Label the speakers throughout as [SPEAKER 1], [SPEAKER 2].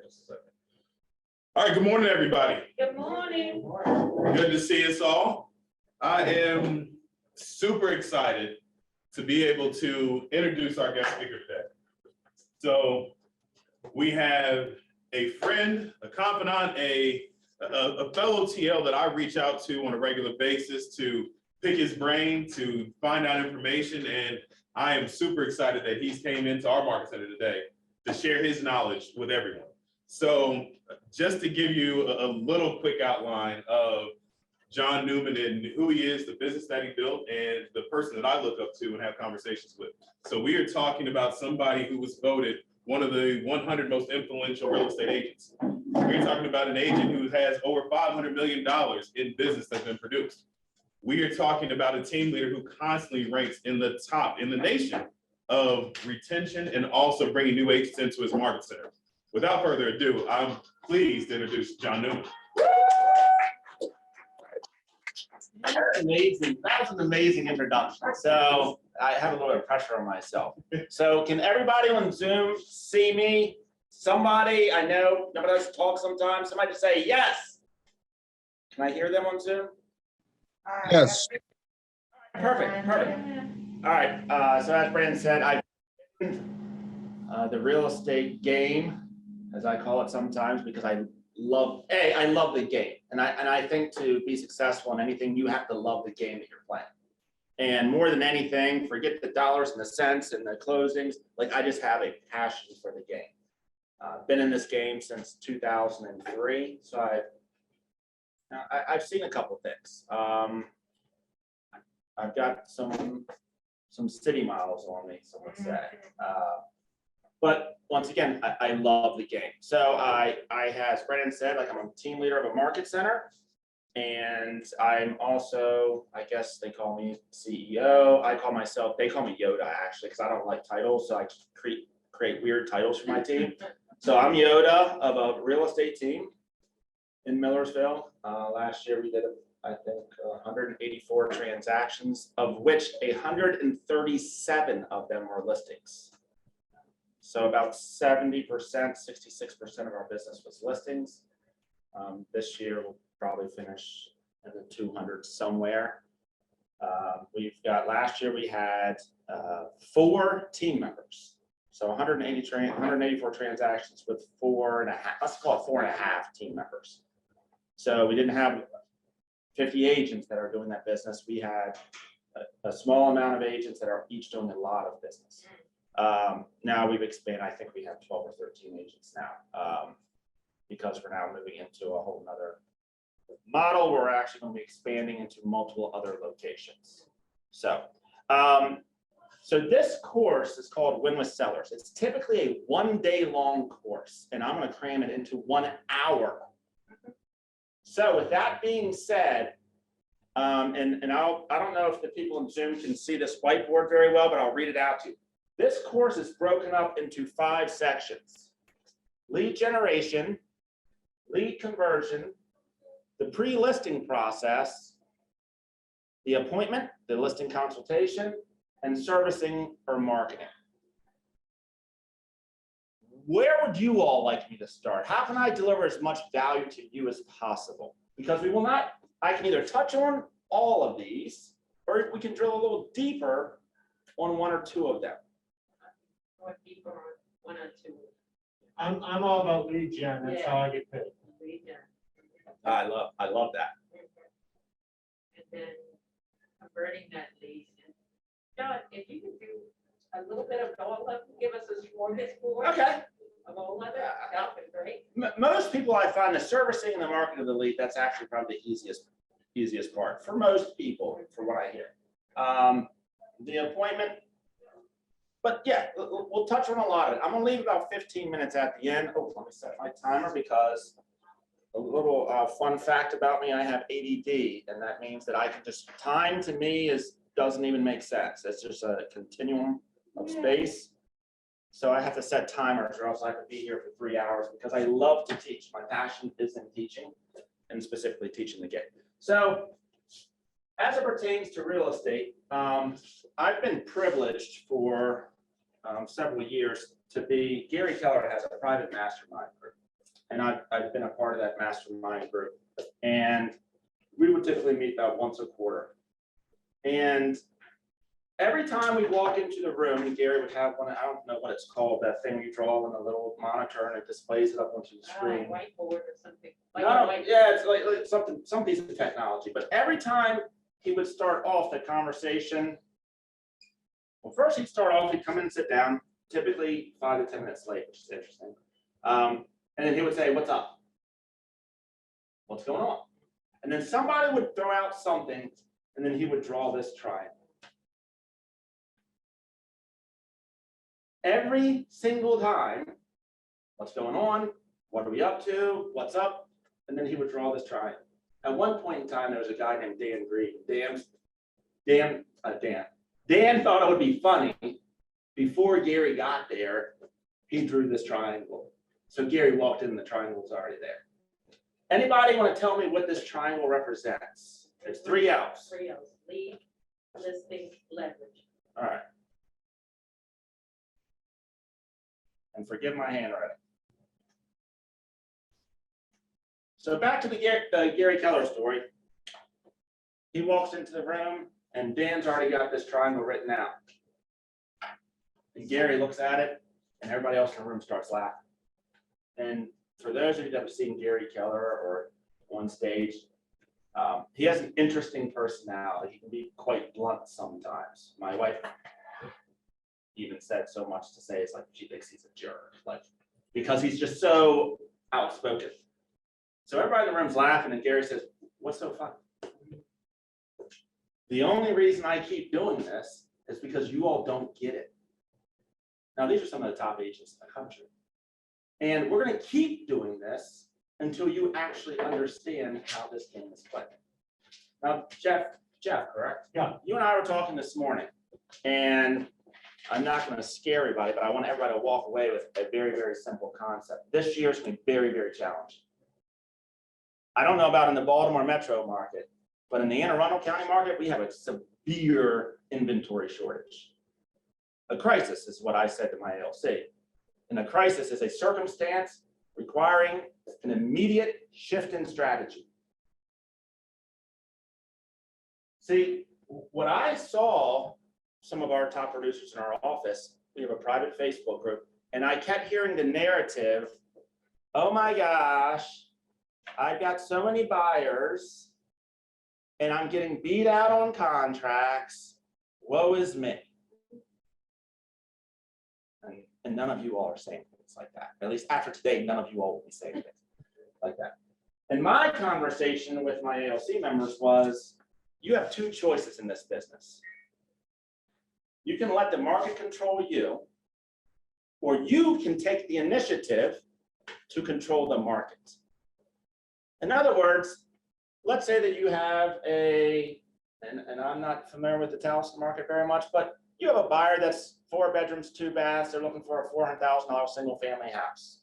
[SPEAKER 1] Just a second. All right, good morning, everybody.
[SPEAKER 2] Good morning.
[SPEAKER 1] Good to see us all. I am super excited to be able to introduce our guest speaker today. So we have a friend, a confidant, a fellow TL that I reach out to on a regular basis to pick his brain, to find out information, and I am super excited that he's came into our market center today to share his knowledge with everyone. So just to give you a little quick outline of John Newman and who he is, the business that he built, and the person that I look up to and have conversations with. So we are talking about somebody who was voted one of the 100 most influential real estate agents. We're talking about an agent who has over $500 million in business that's been produced. We are talking about a team leader who constantly ranks in the top in the nation of retention and also bringing new agents into his market center. Without further ado, I'm pleased to introduce John Newman.
[SPEAKER 3] Amazing. That was an amazing introduction. So I have a little bit of pressure on myself. So can everybody on Zoom see me? Somebody, I know nobody else talk sometimes. Somebody just say yes. Can I hear them on Zoom?
[SPEAKER 4] Yes.
[SPEAKER 3] Perfect. All right. So as Brandon said, I the real estate game, as I call it sometimes, because I love the game, and I think to be successful in anything, you have to love the game that you're playing. And more than anything, forget the dollars and the cents and the closings. Like, I just have a passion for the game. Been in this game since 2003, so I've seen a couple things. I've got some city miles on me, some would say. But once again, I love the game. So I as Brennan said, like, I'm a team leader of a market center, and I'm also, I guess they call me CEO. I call myself, they call me Yoda actually, because I don't like titles, so I create weird titles for my team. So I'm Yoda of a real estate team in Millersville. Last year we did, I think, 184 transactions, of which 137 of them were listings. So about 70%, 66% of our business was listings. This year we'll probably finish in the 200 somewhere. We've got, last year we had 4 team members. So 184 transactions with 4.5, let's call it 4.5 team members. So we didn't have 50 agents that are doing that business. We had a small amount of agents that are each doing a lot of business. Now we've expanded, I think we have 12 or 13 agents now, because we're now moving into a whole nother model where we're actually going to be expanding into multiple other locations. So, so this course is called Win with Sellers. It's typically a 1-day long course, and I'm going to cram it into 1 hour. So with that being said, I don't know if the people in Zoom can see this whiteboard very well, but I'll read it out to you. This course is broken up into 5 sections: lead generation, lead conversion, the pre-listing process, the appointment, the listing consultation, and servicing or marketing. Where would you all like me to start? How can I deliver as much value to you as possible? Because we will not, I can either touch on all of these, or we can drill a little deeper on 1 or 2 of them.
[SPEAKER 2] Or deeper on 1 or 2.
[SPEAKER 4] I'm all about lead gen. That's how I get paid.
[SPEAKER 2] Lead gen.
[SPEAKER 3] I love that.
[SPEAKER 2] And then converting that lead. John, if you could do a little bit of all of them, give us a smorgasbord
[SPEAKER 3] Okay.
[SPEAKER 2] of all of it, that would be great.
[SPEAKER 3] Most people, I find the servicing and the marketing of the lead, that's actually probably the easiest part for most people, from what I hear. The appointment, but yeah, we'll touch on a lot of it. I'm gonna leave about 15 minutes at the end. Oh, let me set my timer, because a little fun fact about me, I have ADD, and that means that I can just, time to me doesn't even make sense. It's just a continuum of space. So I have to set timers, or else I could be here for 3 hours, because I love to teach. My passion is in teaching, and specifically teaching the game. So as it pertains to real estate, I've been privileged for several years to be, Gary Keller has a private mastermind group. and I've been a part of that mastermind group. And we would typically meet about once a quarter. And every time we walk into the room, Gary would have one, I don't know what it's called, that thing you draw on a little monitor and it displays it up onto the screen.
[SPEAKER 2] Whiteboard or something. Like a
[SPEAKER 3] No,
[SPEAKER 2] whiteboard.
[SPEAKER 3] yeah, it's like something, some piece of technology, but every time he would start off the conversation, well, first he'd start off, he'd come in and sit down, typically 5 to 10 minutes late, which is interesting. And then he would say, "What's up? What's going on?" And then somebody would throw out something, and then he would draw this triangle. Every single time, what's going on? What are we up to? What's up? And then he would draw this triangle. At one point in time, there was a guy named Dan Green. Dan thought it would be funny. Before Gary got there, he drew this triangle. So Gary walked in and the triangle was already there. Anybody want to tell me what this triangle represents? It's 3 L's.
[SPEAKER 2] 3 L's, lead, listing, leverage.
[SPEAKER 3] All right. And forgive my handwriting. So back to the Gary Keller story. He walks into the room and Dan's already got this triangle written out. And Gary looks at it and everybody else in the room starts laughing. And for those of you that have seen Gary Keller or on stage, he has an interesting personality. He can be quite blunt sometimes. My wife even said so much to say it's like she thinks he's a jerk, like because he's just so outspoken. So everybody in the room's laughing, and Gary says, "What's so funny? The only reason I keep doing this is because you all don't get it." Now, these are some of the top agents in the country, and we're going to keep doing this until you actually understand how this game is played. Now, Jeff, correct?
[SPEAKER 4] Yeah.
[SPEAKER 3] You and I were talking this morning, and I'm not going to scare everybody, but I want everybody to walk away with a very, very simple concept. This year is going to be very, very challenging. I don't know about in the Baltimore metro market, but in the Anne Arundel County market, we have a severe inventory shortage. A crisis is what I said to my ALC. And a crisis is a circumstance requiring an immediate shift in strategy. See, what I saw some of our top producers in our office, we have a private Facebook group, and I kept hearing the narrative, "Oh my gosh, I've got so many buyers and I'm getting beat out on contracts. Woe is me." And none of you all are saying things like that. At least after today, none of you all will be saying things like that. And my conversation with my ALC members was, you have 2 choices in this business. You can let the market control you, or you can take the initiative to control the market. In other words, let's say that you have and I'm not familiar with the Tallahassee market very much, but you have a buyer that's 4 bedrooms, 2 baths, they're looking for a $400,000 single family house.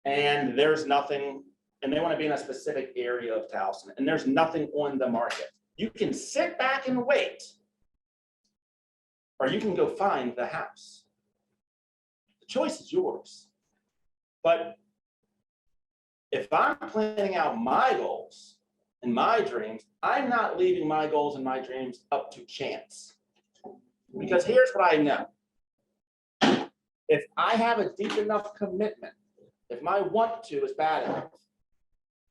[SPEAKER 3] And there's nothing, and they want to be in a specific area of Tallahassee, and there's nothing on the market. You can sit back and wait, or you can go find the house. The choice is yours. But if I'm planning out my goals and my dreams, I'm not leaving my goals and my dreams up to chance. Because here's what I know. If I have a deep enough commitment, if my want to is bad enough,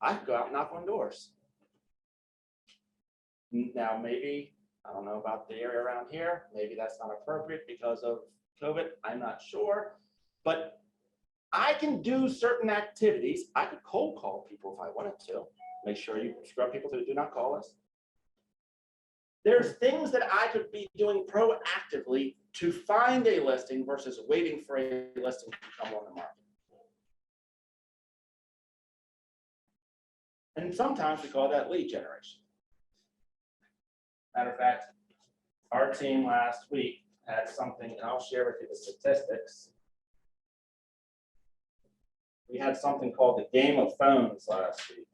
[SPEAKER 3] I can go out and knock on doors. Now, maybe, I don't know about the area around here, maybe that's not appropriate because of COVID, I'm not sure. But I can do certain activities. I could cold call people if I wanted to. Make sure you scrub people who do not call us. There's things that I could be doing proactively to find a listing versus waiting for a listing to come on the market. And sometimes we call that lead generation. Matter of fact, our team last week had something, and I'll share with you the statistics. We had something called the game of phones last week.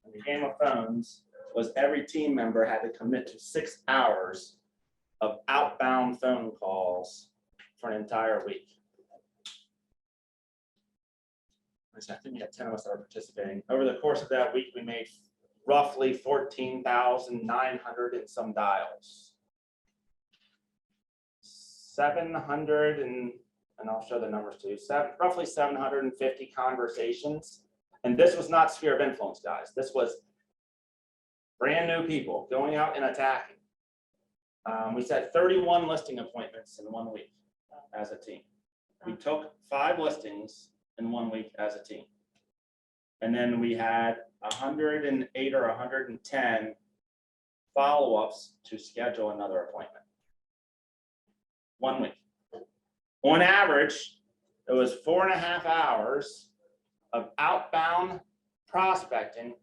[SPEAKER 3] And the game of phones was every team member had to commit to 6 hours of outbound phone calls for an entire week. I think we had 10 of us that were participating. Over the course of that week, we made roughly 14,900 and some dials. 700 and I'll show the numbers too, roughly 750 conversations. And this was not sphere of influence, guys. This was brand new people going out and attacking. We set 31 listing appointments in 1 week as a team. We took 5 listings in 1 week as a team. And then we had 108 or 110 follow-ups to schedule another appointment. 1 week. On average, it was 4.5 hours of outbound prospecting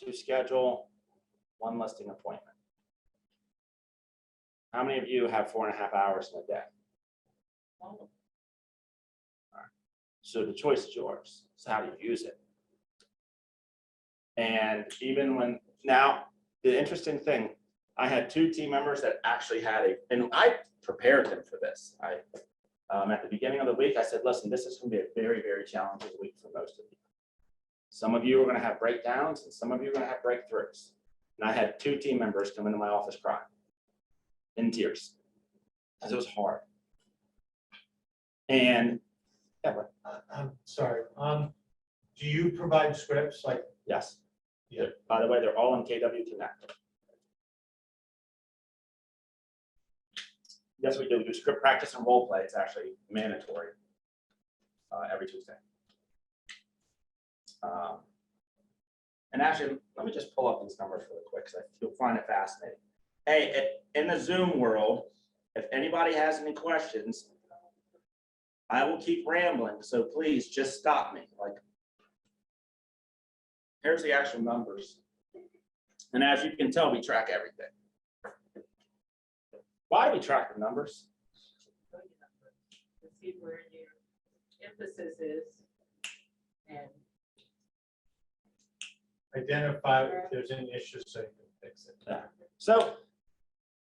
[SPEAKER 3] to schedule 1 listing appointment. How many of you have 4.5 hours in a day? All right. So the choice is yours. So how do you use it? And even when, now, the interesting thing, I had 2 team members that actually had and I prepared them for this. At the beginning of the week, I said, listen, this is going to be a very, very challenging week for most of you. Some of you are going to have breakdowns and some of you are going to have breakthroughs. And I had 2 team members come into my office crying in tears because it was hard. And yeah, but,
[SPEAKER 4] I'm sorry, do you provide scripts like?
[SPEAKER 3] yes.
[SPEAKER 4] Yeah.
[SPEAKER 3] By the way, they're all in KW Connect. Yes, we do. We do script practice and role play. It's actually mandatory every Tuesday. And actually, let me just pull up these numbers really quick because you'll find it fascinating. Hey, in the Zoom world, if anybody has any questions, I will keep rambling. So please just stop me. Like, here's the actual numbers. And as you can tell, we track everything. Why do we track the numbers?
[SPEAKER 2] To see where your emphasis is and
[SPEAKER 4] Identify if there's any issues so you can fix it.
[SPEAKER 3] Yeah. So,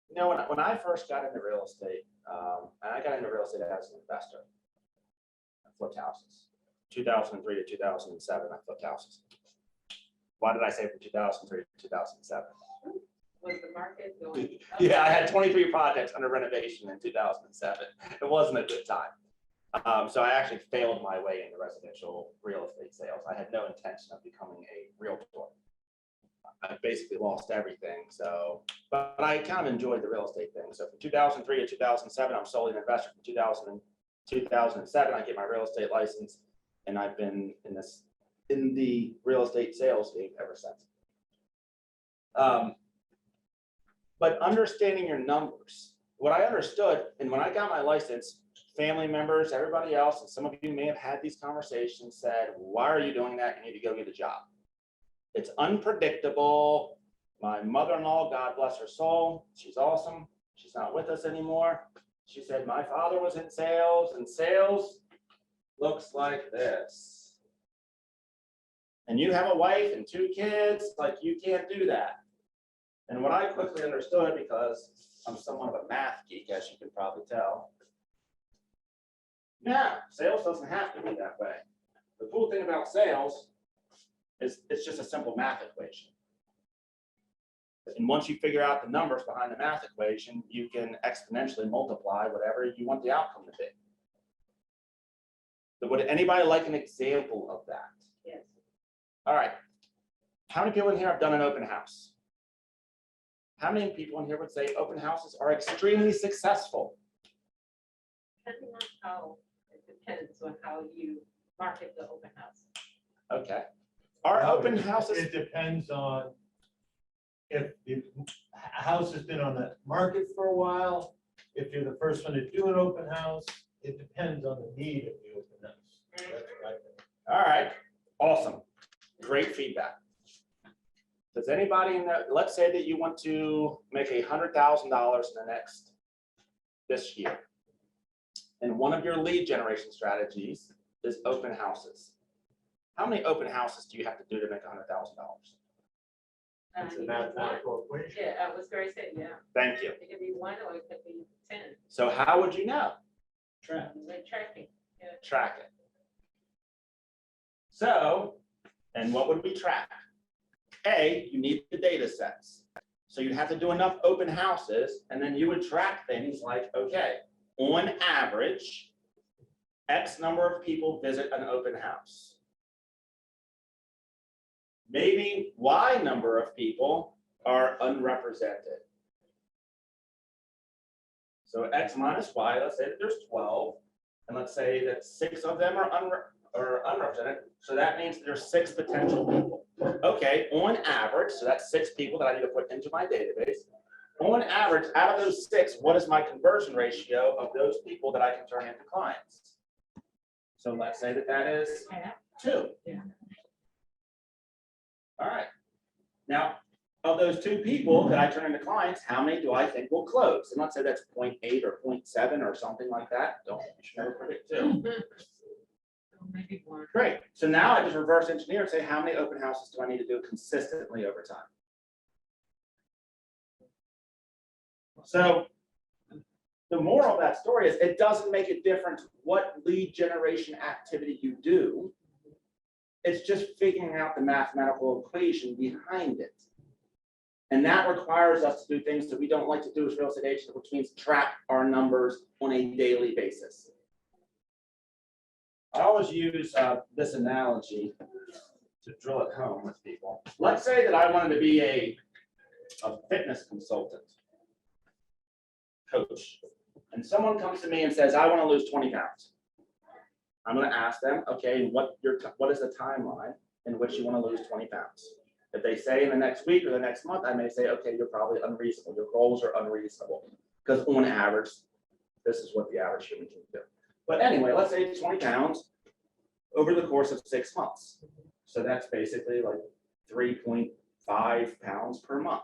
[SPEAKER 3] you know, when I first got into real estate, and I got into real estate as an investor, I flipped houses. 2003 to 2007, I flipped houses. Why did I say from 2003 to 2007?
[SPEAKER 2] was the market going?
[SPEAKER 3] Yeah, I had 23 projects under renovation in 2007. It wasn't a good time. So I actually failed my way into residential real estate sales. I had no intention of becoming a realtor. I basically lost everything. So, but I kind of enjoyed the real estate thing. So from 2003 to 2007, I'm solely an investor. From 2007, I get my real estate license, and I've been in the real estate sales game ever since. But understanding your numbers, what I understood, and when I got my license, family members, everybody else, and some of you may have had these conversations, said, why are you doing that? You need to go get a job. It's unpredictable. My mother-in-law, God bless her soul, she's awesome. She's not with us anymore. She said, my father was in sales, and sales looks like this. And you have a wife and 2 kids, like you can't do that. And what I quickly understood, because I'm somewhat of a math geek, as you can probably tell, yeah, sales doesn't have to be that way. The cool thing about sales is it's just a simple math equation. And once you figure out the numbers behind the math equation, you can exponentially multiply whatever you want the outcome to be. So would anybody like an example of that?
[SPEAKER 2] Yes.
[SPEAKER 3] All right. How many people in here have done an open house? How many people in here would say open houses are extremely successful?
[SPEAKER 2] Depending on how, it depends on how you market the open house.
[SPEAKER 3] Okay. Are open houses?
[SPEAKER 4] It depends on if the house has been on the market for a while, if you're the first one to do an open house, it depends on the need of the open house. That's right.
[SPEAKER 3] All right. Awesome. Great feedback. Does anybody in that, let's say that you want to make $100,000 in this year. And one of your lead generation strategies is open houses. How many open houses do you have to do to make $100,000?
[SPEAKER 4] It's a mathematical equation.
[SPEAKER 2] Yeah, I was going to say, yeah.
[SPEAKER 3] Thank you.
[SPEAKER 2] It could be 1 or it could be 10.
[SPEAKER 3] So how would you know?
[SPEAKER 4] Track.
[SPEAKER 2] Like tracking. Yeah.
[SPEAKER 3] Track it. So, and what would we track? A, you need the data sets. So you'd have to do enough open houses, and then you would track things like, okay, on average, X number of people visit an open house. Maybe Y number of people are unrepresented. So X minus Y, let's say that there's 12, and let's say that 6 of them are unrepresented. So that means there's 6 potential people. Okay, on average, so that's 6 people that I need to put into my database. On average, out of those 6, what is my conversion ratio of those people that I can turn into clients? So let's say that that is 2.
[SPEAKER 2] Yeah.
[SPEAKER 3] All right. Now, of those 2 people that I turn into clients, how many do I think will close? And let's say that's 0.8 or 0.7 or something like that. You should never predict 2.
[SPEAKER 2] Maybe 1.
[SPEAKER 3] Great. So now I just reverse engineer and say, how many open houses do I need to do consistently over time? So the moral of that story is it doesn't make a difference what lead generation activity you do. It's just figuring out the mathematical equation behind it. And that requires us to do things that we don't like to do as real estate agents, which means track our numbers on a daily basis. I always use this analogy to drill it home with people. Let's say that I wanted to be a fitness consultant, coach, and someone comes to me and says, I want to lose 20 pounds. I'm going to ask them, okay, what is the timeline in which you want to lose 20 pounds? If they say in the next week or the next month, I may say, okay, you're probably unreasonable. Your goals are unreasonable because on average, this is what the average human can do. But anyway, let's say 20 pounds over the course of 6 months. So that's basically like 3.5 pounds per month.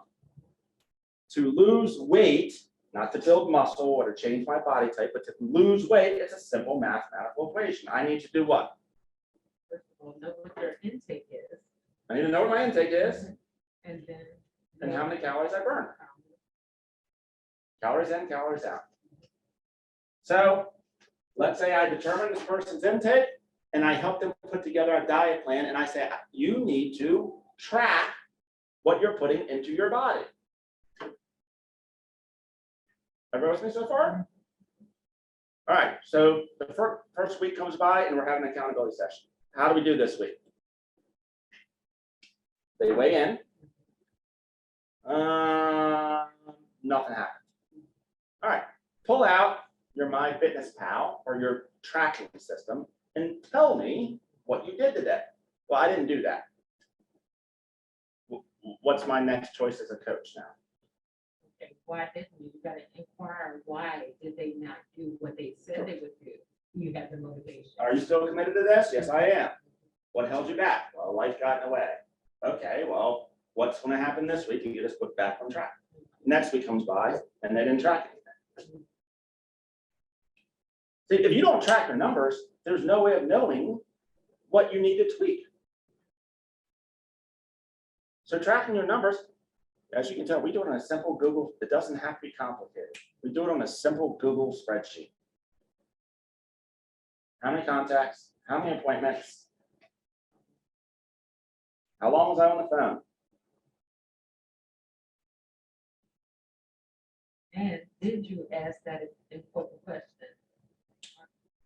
[SPEAKER 3] To lose weight, not to build muscle or to change my body type, but to lose weight, it's a simple mathematical equation. I need to do what?
[SPEAKER 2] First of all, know what their intake is.
[SPEAKER 3] I need to know what my intake is
[SPEAKER 2] And then.
[SPEAKER 3] and how many calories I burn. Calories in, calories out. So let's say I determine this person's intake and I help them put together a diet plan and I say, you need to track what you're putting into your body. Everyone with me so far? All right, so the first week comes by and we're having an accountability session. How do we do this week? They weigh in. Nothing happened. All right, pull out your MyFitnessPal or your tracking system and tell me what you did today. Well, I didn't do that. What's my next choice as a coach now?
[SPEAKER 2] Okay, why didn't you? You gotta inquire, why did they not do what they said they would do? You have the motivation.
[SPEAKER 3] Are you still committed to this? Yes, I am. What held you back? Well, life got in the way. Okay, well, what's going to happen this week? You get us put back on track. Next week comes by and they didn't track anything. See, if you don't track your numbers, there's no way of knowing what you need to tweak. So tracking your numbers, as you can tell, we do it on a simple Google. It doesn't have to be complicated. We do it on a simple Google spreadsheet. How many contacts? How many appointments? How long was I on the phone?
[SPEAKER 2] And did you ask that important question?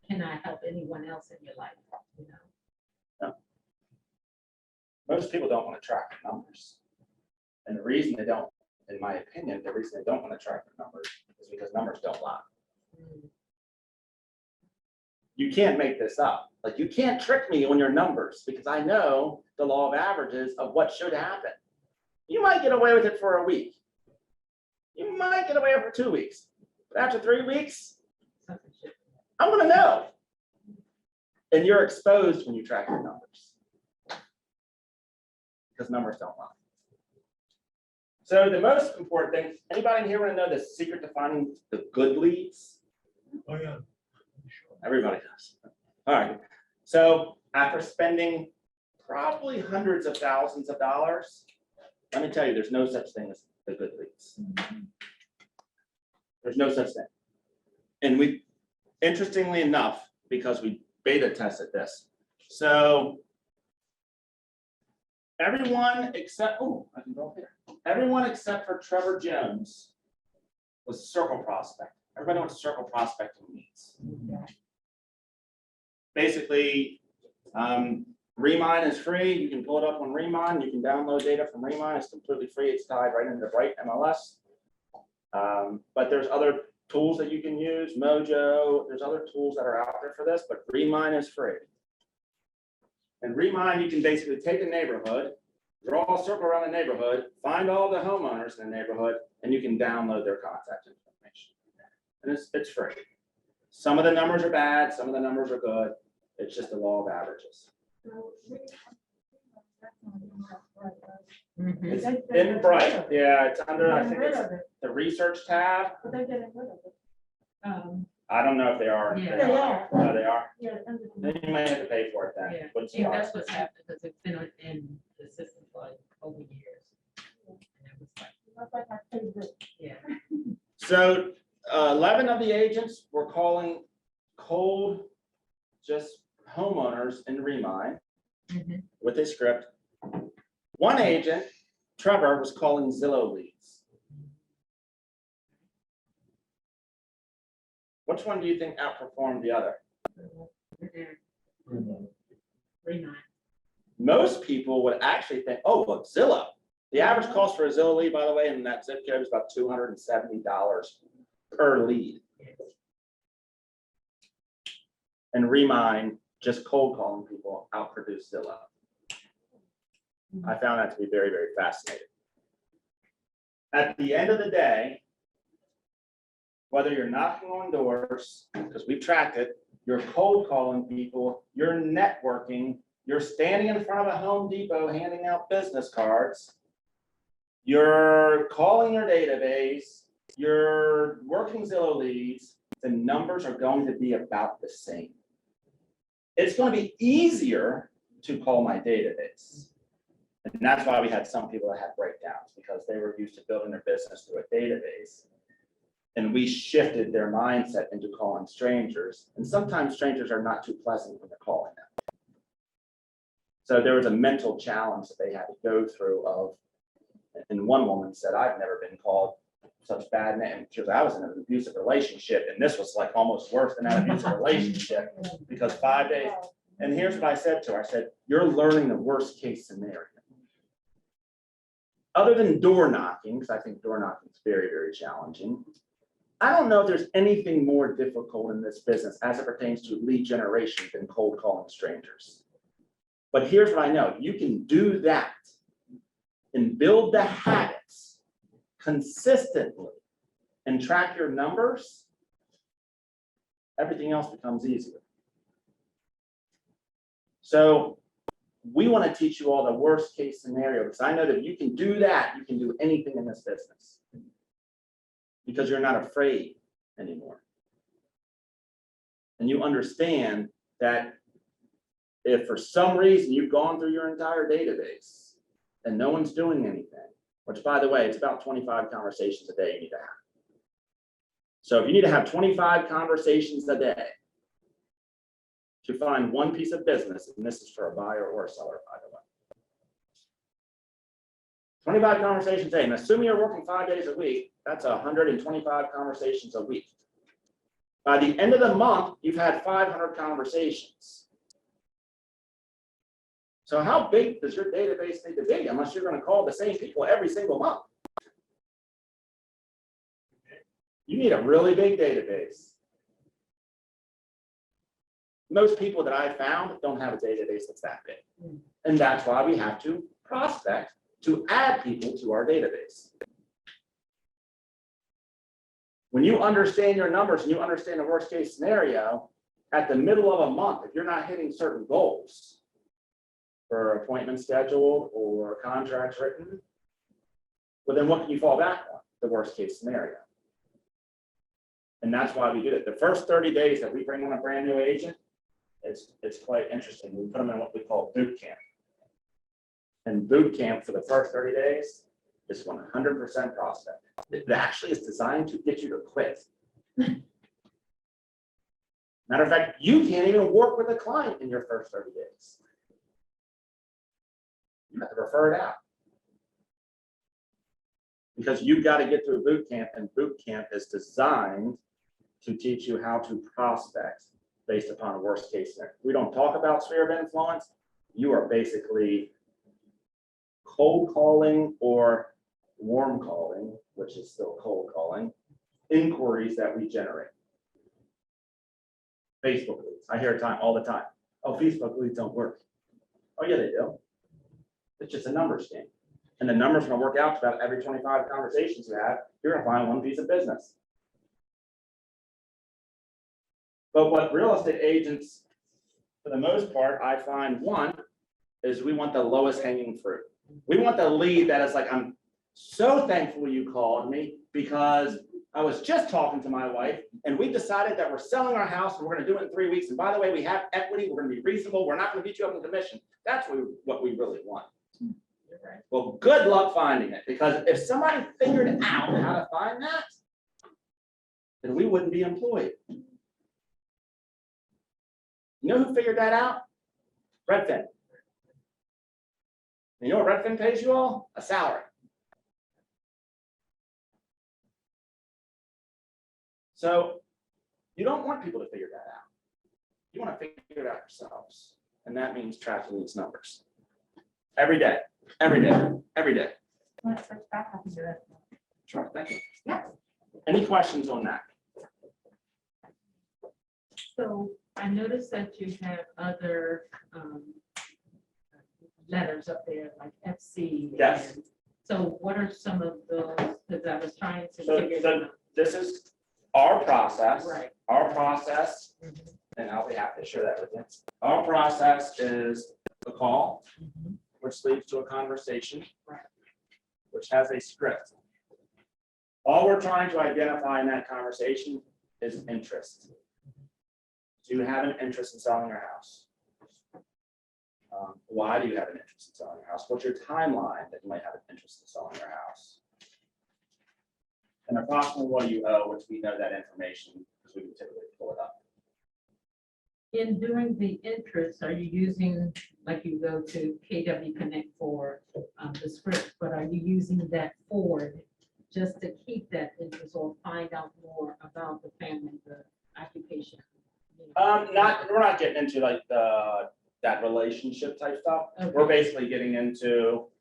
[SPEAKER 2] Can I help anyone else in your life? You know?
[SPEAKER 3] No. Most people don't want to track their numbers. And the reason they don't, in my opinion, the reason they don't want to track their numbers is because numbers don't lie. You can't make this up. Like, you can't trick me on your numbers because I know the law of averages of what should happen. You might get away with it for a week. You might get away with it for 2 weeks. But after 3 weeks,
[SPEAKER 2] Something should.
[SPEAKER 3] I'm going to know. And you're exposed when you track your numbers. Because numbers don't lie. So the most important thing, anybody in here want to know the secret to finding the good leads?
[SPEAKER 4] Oh, yeah.
[SPEAKER 3] Everybody does. All right. So after spending probably hundreds of thousands of dollars, let me tell you, there's no such thing as the good leads. There's no such thing. And we, interestingly enough, because we beta tested this. So Everyone except, oh, I can go up here. Everyone except for Trevor Jones was circle prospect. Everybody knows what circle prospecting means. Basically, Remine is free. You can pull it up on Remine. You can download data from Remine. It's completely free. It's tied right into the right MLS. But there's other tools that you can use, Mojo. There's other tools that are out there for this, but Remine is free. And Remine, you can basically take a neighborhood, draw a circle around the neighborhood, find all the homeowners in the neighborhood, and you can download their contact information. And it's free. Some of the numbers are bad, some of the numbers are good. It's just the law of averages. It's in bright, yeah, it's under, I think it's the research tab. I don't know if they are.
[SPEAKER 2] Yeah.
[SPEAKER 5] They are.
[SPEAKER 3] No, they are.
[SPEAKER 5] Yeah.
[SPEAKER 3] Then you might have to pay for it then.
[SPEAKER 2] Yeah,
[SPEAKER 3] But
[SPEAKER 2] yeah, that's what's happened, because it's been in the system for like over years. And it was like, yeah.
[SPEAKER 3] So 11 of the agents were calling cold, just homeowners in Remine
[SPEAKER 2] Mhm.
[SPEAKER 3] with a script. One agent, Trevor, was calling Zillow leads. Which one do you think outperformed the other?
[SPEAKER 2] Remind.
[SPEAKER 3] Most people would actually think, oh, look, Zillow. The average cost for a Zillow lead, by the way, in that zip code is about $270 per lead. And Remine, just cold calling people, outproduced Zillow. I found that to be very, very fascinating. At the end of the day, whether you're knocking on doors, because we've tracked it, you're cold calling people, you're networking, you're standing in front of a Home Depot handing out business cards, you're calling your database, you're working Zillow leads, the numbers are going to be about the same. It's going to be easier to call my database. And that's why we had some people that had breakdowns, because they were used to building their business through a database. And we shifted their mindset into calling strangers. And sometimes strangers are not too pleasant when they're calling them. So there was a mental challenge that they had to go through of, and one woman said, I've never been called such bad name. She was, I was in an abusive relationship, and this was like almost worse than that abusive relationship, because 5 days. And here's what I said to her. I said, you're learning the worst case scenario. Other than door knocking, because I think door knocking is very, very challenging. I don't know if there's anything more difficult in this business as it pertains to lead generation than cold calling strangers. But here's what I know. You can do that and build the habits consistently and track your numbers. Everything else becomes easier. So we want to teach you all the worst case scenario, because I know that if you can do that, you can do anything in this business, because you're not afraid anymore. And you understand that if for some reason you've gone through your entire database and no one's doing anything, which by the way, it's about 25 conversations a day you need to have. So if you need to have 25 conversations a day to find one piece of business, and this is for a buyer or a seller, by the way. 25 conversations a day, and assuming you're working 5 days a week, that's 125 conversations a week. By the end of the month, you've had 500 conversations. So how big does your database need to be, unless you're going to call the same people every single month? You need a really big database. Most people that I've found don't have a database that's that big. And that's why we have to prospect to add people to our database. When you understand your numbers and you understand the worst case scenario, at the middle of a month, if you're not hitting certain goals for appointments scheduled or contracts written, well, then what can you fall back on? The worst case scenario. And that's why we do it. The first 30 days that we bring on a brand new agent, it's quite interesting. We put them in what we call boot camp. And boot camp for the first 30 days is 100% prospect. It actually is designed to get you to quit. Matter of fact, you can't even work with a client in your first 30 days. You have to refer it out. Because you've got to get through boot camp, and boot camp is designed to teach you how to prospect based upon a worst case scenario. We don't talk about sphere of influence. You are basically cold calling or warm calling, which is still cold calling, inquiries that we generate. Facebook leads. I hear it all the time. Oh, Facebook leads don't work. Oh, yeah, they do. It's just a numbers game. And the numbers are going to work out to about every 25 conversations you have, you're going to find one piece of business. But what real estate agents, for the most part, I find one is we want the lowest hanging fruit. We want the lead that is like, I'm so thankful you called me because I was just talking to my wife and we decided that we're selling our house and we're going to do it in 3 weeks. And by the way, we have equity. We're going to be reasonable. We're not going to beat you up in commission. That's what we really want. Well, good luck finding it, because if somebody figured out how to find that, then we wouldn't be employed. You know who figured that out? Redfin. And you know what Redfin pays you all? A salary. So you don't want people to figure that out. You want to figure it out yourselves. And that means tracking these numbers. Every day, every day, every day.
[SPEAKER 2] Let's switch back up and do it.
[SPEAKER 3] Sure, thank you.
[SPEAKER 2] Yeah.
[SPEAKER 3] Any questions on that?
[SPEAKER 2] So I noticed that you have other letters up there, like FC.
[SPEAKER 3] Yes.
[SPEAKER 2] and- So what are some of those, because I was trying to
[SPEAKER 3] So
[SPEAKER 2] figure them out.
[SPEAKER 3] this is our process.
[SPEAKER 2] Right.
[SPEAKER 3] Our process, and I'll be happy to share that with you. Our process is a call,
[SPEAKER 2] Mhm.
[SPEAKER 3] which leads to a conversation,
[SPEAKER 2] Right.
[SPEAKER 3] which has a script. All we're trying to identify in that conversation is interest. Do you have an interest in selling your house? Why do you have an interest in selling your house? What's your timeline that you might have an interest in selling your house? And approximately what do you owe, which we know that information because we can typically pull it up.
[SPEAKER 2] In doing the interest, are you using, like you go to KW Connect for the script, but are you using that forward just to keep that interest or find out more about the family, the occupation?
[SPEAKER 3] We're not getting into like that relationship type stuff. We're
[SPEAKER 2] Okay.
[SPEAKER 3] basically getting into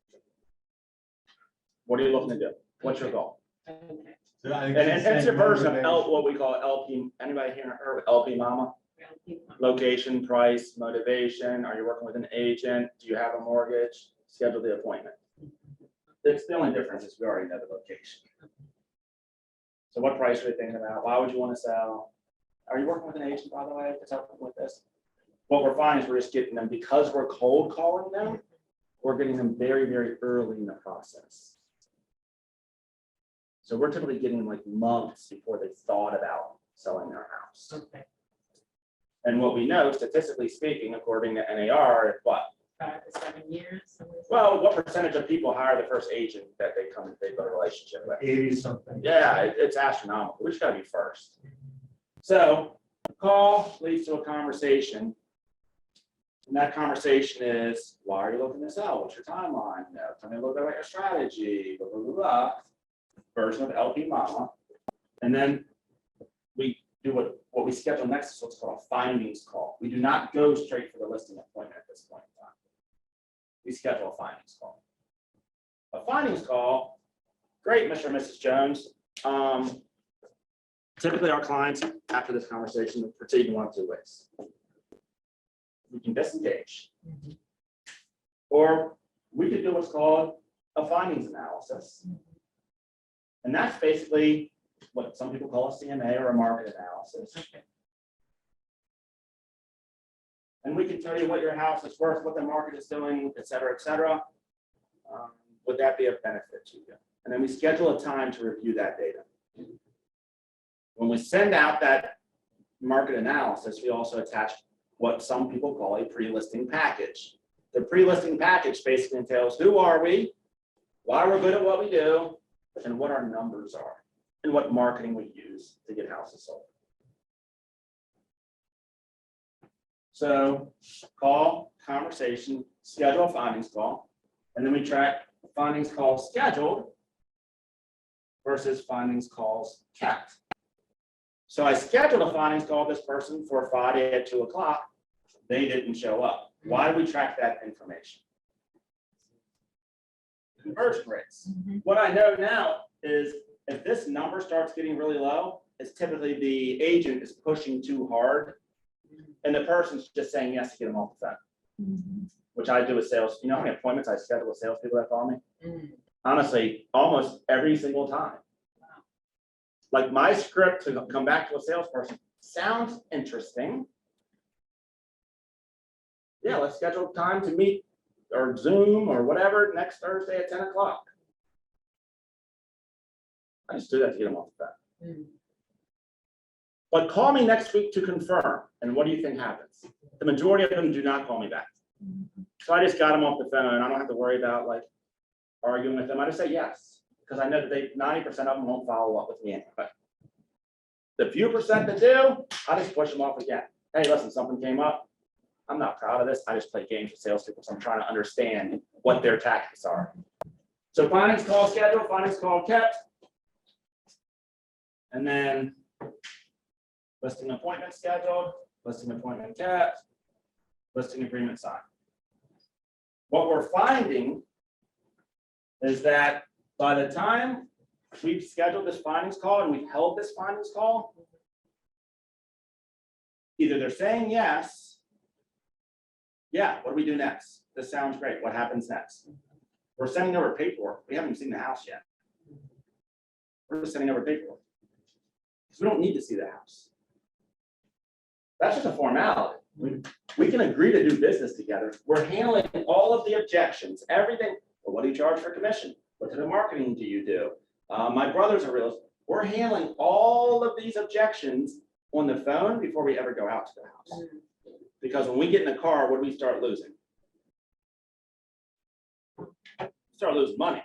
[SPEAKER 3] what are you looking to do? What's your goal?
[SPEAKER 2] Okay.
[SPEAKER 4] So I think
[SPEAKER 3] And
[SPEAKER 4] she's
[SPEAKER 3] it's a
[SPEAKER 4] saying
[SPEAKER 3] version of
[SPEAKER 4] motivation.
[SPEAKER 3] what we call LP. Anybody here heard of LP Mama?
[SPEAKER 2] Well, keep on.
[SPEAKER 3] Location, price, motivation. Are you working with an agent? Do you have a mortgage? Schedule the appointment. It's the only difference is we already know the location. So what price are you thinking about? Why would you want to sell? Are you working with an agent, by the way, that's helping with this? What we're finding is we're just getting them, because we're cold calling them, we're getting them very, very early in the process. So we're typically getting them like months before they thought about selling their house.
[SPEAKER 2] Okay,
[SPEAKER 3] And what we know, statistically speaking, according to NAR, what?
[SPEAKER 2] 5 to 7 years. somewhere.
[SPEAKER 3] Well, what percentage of people hire the first agent that they come and they build a relationship with?
[SPEAKER 4] 80 something.
[SPEAKER 3] Yeah, it's astronomical. We just gotta be first. So call leads to a conversation. And that conversation is, why are you looking to sell? What's your timeline? You know, tell me a little bit about your strategy, blah, blah, blah, blah. Version of LP Mama. And then we do what we schedule next is what's called a findings call. We do not go straight for the listing appointment at this point in time. We schedule a findings call. A findings call, great, Mr. and Mrs. Jones. Typically our clients, after this conversation, proceed in one of two ways. We can disengage,
[SPEAKER 2] Mhm.
[SPEAKER 3] or we could do what's called a findings analysis. And that's basically what some people call a CMA or a market analysis.
[SPEAKER 2] Okay.
[SPEAKER 3] And we can tell you what your house is worth, what the market is doing, et cetera, et cetera. Would that be of benefit to you? And then we schedule a time to review that data. When we send out that market analysis, we also attach what some people call a pre-listing package. The pre-listing package basically entails who are we, why we're good at what we do, and what our numbers are, and what marketing we use to get houses sold. So call, conversation, schedule a findings call. And then we track findings calls scheduled versus findings calls kept. So I scheduled a findings call with this person for Friday at 2 o'clock. They didn't show up. Why do we track that information? Conversion rates. What I know now is if this number starts getting really low, it's typically the agent is pushing too hard and the person's just saying yes to get them off the phone, which I do with sales. You know how many appointments I schedule with salespeople that call me? Honestly, almost every single time. Like my script to come back to a salesperson sounds interesting. Yeah, let's schedule time to meet or Zoom or whatever next Thursday at 10 o'clock. I just do that to get them off the phone. But call me next week to confirm. And what do you think happens? The majority of them do not call me back. So I just got them off the phone. I don't have to worry about like arguing with them. I just say yes, because I know that 90% of them won't follow up with me anyway. The few percent that do, I just push them off again. Hey, listen, something came up. I'm not proud of this. I just play games with salespeople, so I'm trying to understand what their tactics are. So findings call schedule, findings call kept, and then listing appointment scheduled, listing appointment kept, listing agreement signed. What we're finding is that by the time we've scheduled this findings call and we've held this findings call, either they're saying yes, yeah, what do we do next? This sounds great. What happens next? We're sending over paperwork. We haven't seen the house yet. We're just sending over paperwork because we don't need to see the house. That's just a formality. We can agree to do business together. We're handling all of the objections, everything. Well, what do you charge for commission? What kind of marketing do you do? My brother's a realtor. We're handling all of these objections on the phone before we ever go out to the house. Because when we get in the car, what do we start losing? We start losing money.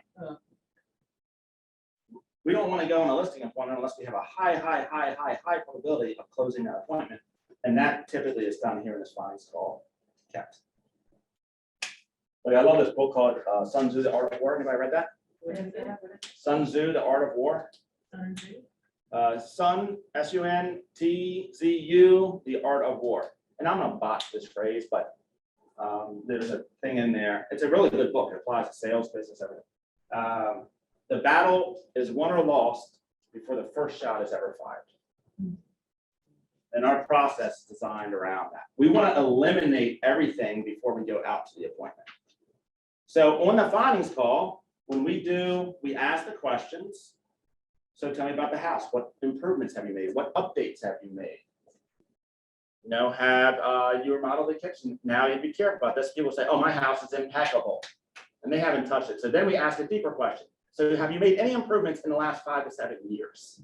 [SPEAKER 3] We don't want to go on a listing appointment unless we have a high probability of closing that appointment. And that typically is done here in this findings call kept. But I love this book called Sun Tzu, The Art of War. Anybody read that? Sun Tzu, The Art of War. Sun, S-U-N-T-Z-U, The Art of War. And I'm going to botch this phrase, but there's a thing in there. It's a really good book. It applies to sales, business, everything. The battle is won or lost before the first shot is ever fired. And our process is designed around that. We want to eliminate everything before we go out to the appointment. So on the findings call, when we ask the questions. So tell me about the house. What improvements have you made? What updates have you made? You know, have you remodeled the kitchen? Now you be careful about this. People say, oh, my house is impeccable. And they haven't touched it. So then we ask a deeper question. So have you made any improvements in the last 5 to 7 years?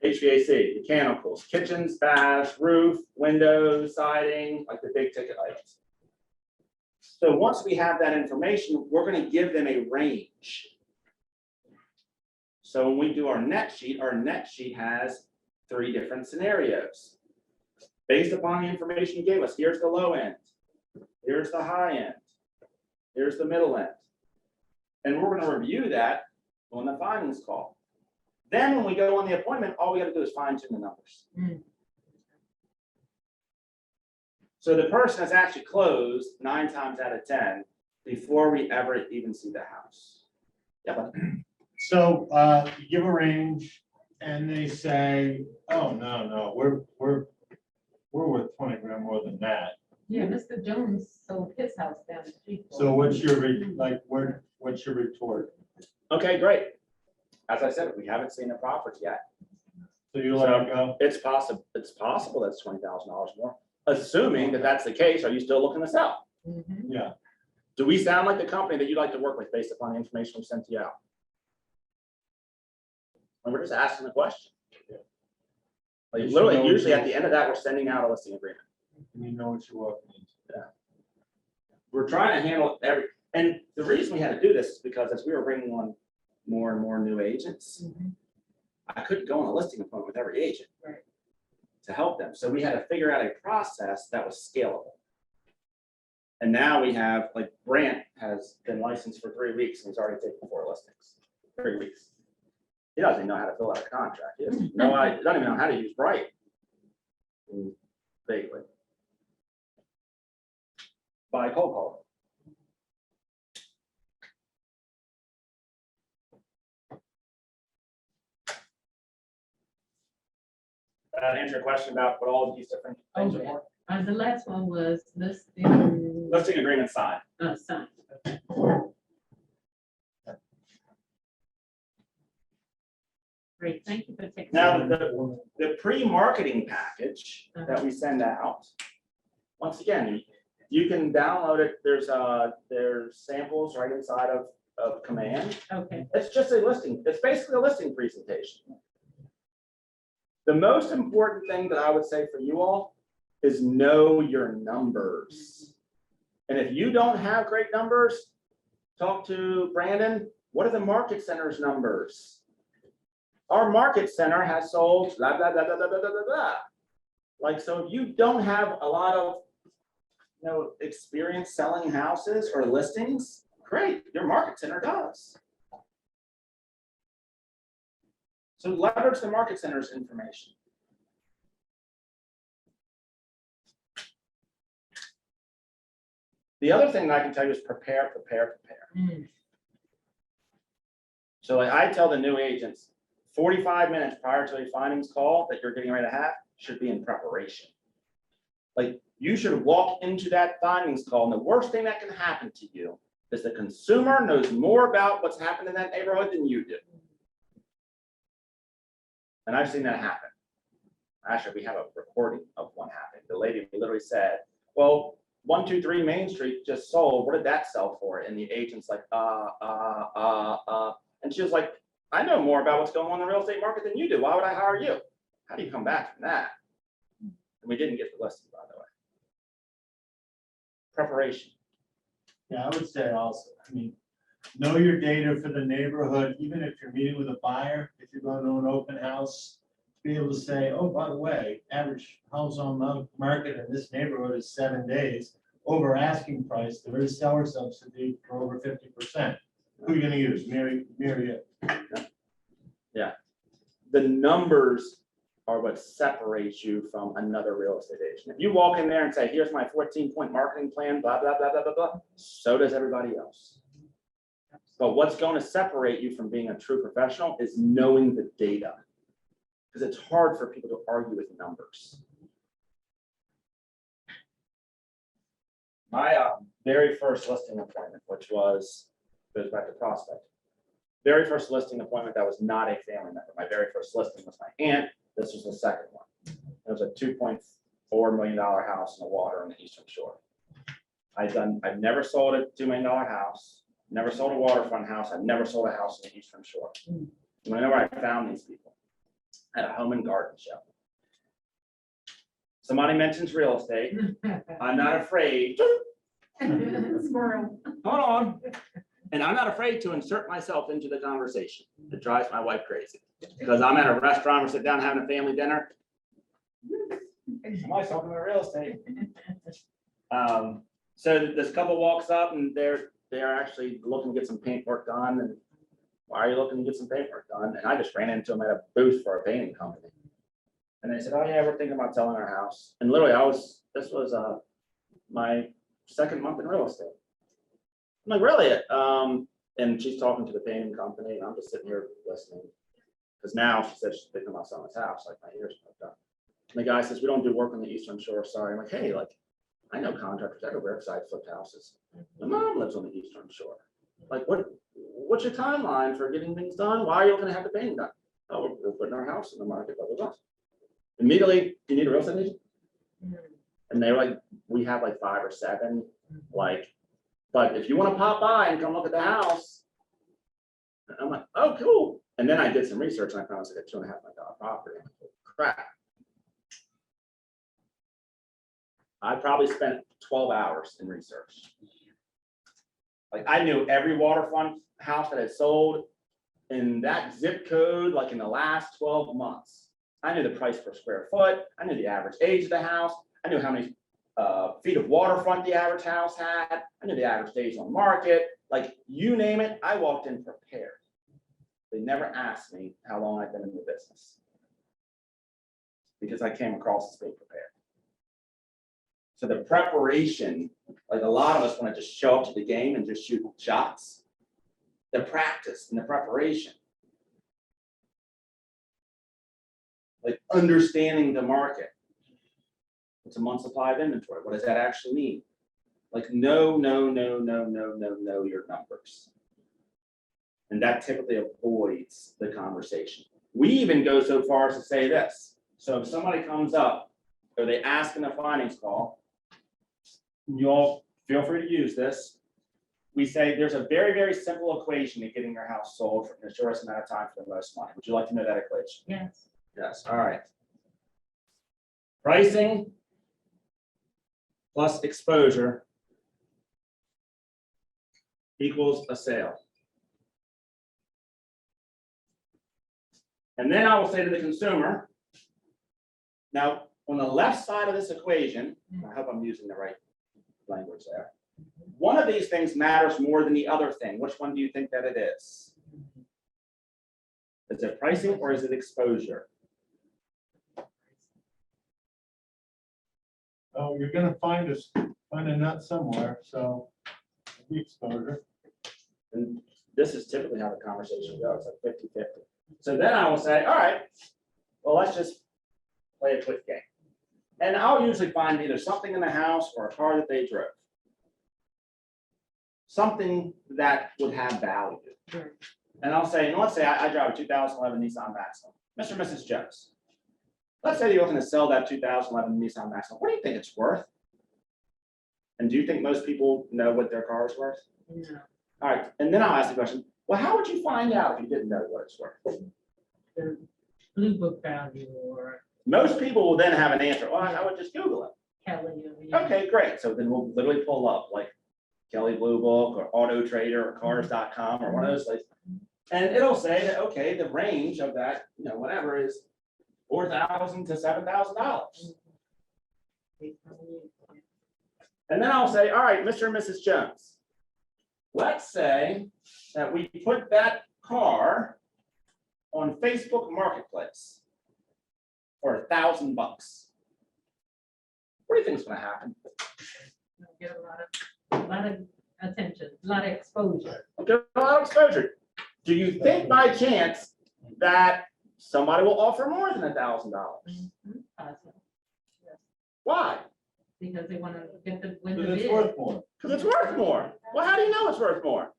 [SPEAKER 3] HVAC, mechanicals, kitchens, baths, roof, windows, siding, like the big ticket items. So once we have that information, we're going to give them a range. So when we do our net sheet has 3 different scenarios. Based upon the information you gave us, here's the low end, here's the high end, here's the middle end. And we're going to review that on the findings call. Then when we go on the appointment, all we got to do is fine tune the numbers. So the person has actually closed 9 times out of 10 before we ever even see the house. Yeah, but
[SPEAKER 4] So you give a range and they say, oh, no, we're worth 20 grand more than that.
[SPEAKER 2] Yeah, Mr. Jones sold his house down the street.
[SPEAKER 4] So what's your retort?
[SPEAKER 3] okay, great. As I said, we haven't seen the property yet.
[SPEAKER 4] So you let it go?
[SPEAKER 3] It's possible that's $20,000 more. Assuming that that's the case, are you still looking to sell?
[SPEAKER 4] Yeah.
[SPEAKER 3] Do we sound like the company that you'd like to work with based upon the information we sent you out? And we're just asking the question. Like literally, usually at the end of that, we're sending out a listing agreement.
[SPEAKER 4] And you know what you're walking into.
[SPEAKER 3] Yeah. We're trying to handle and the reason we had to do this is because as we were bringing on more and more new agents, I couldn't go on a listing appointment with every agent to help them. So we had to figure out a process that was scalable. And now we have, like, Brant has been licensed for 3 weeks and he's already taken 4 listings. 3 weeks. He doesn't even know how to fill out a contract. He doesn't even know how to use Bright. Vaguely. By cold call. Answer your question about what all of these different things are
[SPEAKER 2] Okay.
[SPEAKER 3] for.
[SPEAKER 2] The last one was listing,
[SPEAKER 3] Listing agreement signed.
[SPEAKER 2] sign. Great, thank you for taking.
[SPEAKER 3] Now, the pre-marketing package that we send out, once again, you can download it. There's samples right inside of Command.
[SPEAKER 2] Okay,
[SPEAKER 3] It's just a listing. It's basically a listing presentation. The most important thing that I would say for you all is know your numbers. And if you don't have great numbers, talk to Brandon. What are the market center's numbers? Our market center has sold blah, blah, blah, blah, blah, blah, blah, blah. Like, so if you don't have a lot of, experience selling houses or listings, great, your market center does. So leverage the market center's information. The other thing that I can tell you is prepare, prepare, prepare. So like I tell the new agents, 45 minutes prior to a findings call that you're getting ready to have should be in preparation. Like you should walk into that findings call, and the worst thing that can happen to you is the consumer knows more about what's happened in that neighborhood than you do. And I've seen that happen. Actually, we have a recording of what happened. The lady literally said, well, 123 Main Street just sold. What did that sell for? And the agent's like, and she was like, I know more about what's going on in the real estate market than you do. Why would I hire you? How do you come back from that? And we didn't get the listing, by the way. Preparation.
[SPEAKER 4] Yeah, I would say also, know your data for the neighborhood, even if you're meeting with a buyer, if you're going to an open house, be able to say, oh, by the way, average house on the market in this neighborhood is 7 days. Over asking price, there is seller subsidy for over 50%. Who are you gonna use? Marriott.
[SPEAKER 3] Yeah. The numbers are what separates you from another real estate agent. If you walk in there and say, here's my 14-point marketing plan, blah, blah, blah, blah, blah, blah, so does everybody else. But what's going to separate you from being a true professional is knowing the data. Because it's hard for people to argue with numbers. My very first listing appointment, which goes back to prospect. Very first listing appointment that was not a family member. My very first listing was my aunt. This was the second one. It was a $2.4 million house in the water on the Eastern Shore. I've never sold a $2 million house, never sold a waterfront house. I've never sold a house on the Eastern Shore. Whenever I found these people at a home and garden show, somebody mentions real estate. I'm not afraid.
[SPEAKER 2] Squirrel.
[SPEAKER 3] Hold on. And I'm not afraid to insert myself into the conversation. It drives my wife crazy. Because I'm at a restaurant or sit down having a family dinner. Somebody's talking about real estate. So this couple walks up and they're actually looking to get some paintwork done. And why are you looking to get some paintwork done? And I just ran into them at a booth for a painting company. And they said, oh yeah, we're thinking about selling our house. And literally this was my second month in real estate. I'm like, really? And she's talking to the painting company, and I'm just sitting here listening. Because now she said she's thinking about selling this house, like my ears fucked up. And the guy says, we don't do work on the Eastern Shore, sorry. I'm like, hey, like, I know contractors everywhere because I flipped houses. My mom lives on the Eastern Shore. Like, what's your timeline for getting things done? Why are you looking to have the painting done? Oh, we're putting our house in the market, blah, blah, blah. Immediately, you need a real estate agent? And they were like, we have like 5 or 7, like, but if you want to pop by and come look at the house, and I'm like, oh, cool. And then I did some research and I found it was like a $2.5 million property. I'm like, crap. I probably spent 12 hours in research. Like I knew every waterfront house that had sold in that zip code, like in the last 12 months. I knew the price per square foot. I knew the average age of the house. I knew how many feet of waterfront the average house had. I knew the average days on market, like you name it, I walked in prepared. They never asked me how long I've been in the business, because I came across as being prepared. So the preparation, like a lot of us want to just show up to the game and just shoot shots. The practice and the preparation, like understanding the market. It's a month supply of inventory. What does that actually mean? Like know your numbers. And that typically avoids the conversation. We even go so far as to say this. So if somebody comes up or they ask in a finance call, you all feel free to use this. We say there's a very, very simple equation to getting your house sold for the shortest amount of time for the most money. Would you like to know that equation?
[SPEAKER 2] Yes.
[SPEAKER 3] Yes, all right. Pricing plus exposure equals a sale. And then I will say to the consumer, now on the left side of this equation, I hope I'm using the right language there. One of these things matters more than the other thing. Which one do you think that it is? Is it pricing or is it exposure?
[SPEAKER 4] Oh, you're gonna find a nut somewhere, so the exposure.
[SPEAKER 3] And this is typically how the conversation goes, like 50-50. So then I will say, all right, well, let's just play a quick game. And I'll usually find either something in the house or a car that they drove. Something that would have value.
[SPEAKER 2] Sure.
[SPEAKER 3] And I'll say, and let's say I drive a 2011 Nissan Maxima. Mr. and Mrs. Jones. Let's say you're looking to sell that 2011 Nissan Maxima. What do you think it's worth? And do you think most people know what their car is worth?
[SPEAKER 2] No.
[SPEAKER 3] All right, and then I'll ask the question, well, how would you find out if you didn't know what it's worth?
[SPEAKER 2] The blue book value or
[SPEAKER 3] Most people will then have an answer. Well, I would just Google it.
[SPEAKER 2] Kelly. Or,
[SPEAKER 3] Okay, great. So then we'll literally pull up like Kelly Blue Book or Auto Trader or Cars.com or one of those places. And it'll say that, okay, the range of that, whatever is $4,000 to $7,000. And then I'll say, all right, Mr. and Mrs. Jones, let's say that we put that car on Facebook Marketplace for $1,000. What do you think is going to happen?
[SPEAKER 2] get a lot of attention, a lot of exposure.
[SPEAKER 3] Okay, a lot of exposure. Do you think by chance that somebody will offer more than $1,000?
[SPEAKER 2] Awesome. Yes.
[SPEAKER 3] Why?
[SPEAKER 2] Because they want to get the win the
[SPEAKER 4] Because it's
[SPEAKER 2] bid.
[SPEAKER 4] worth more.
[SPEAKER 3] Because it's worth more. Well, how do you know it's worth more?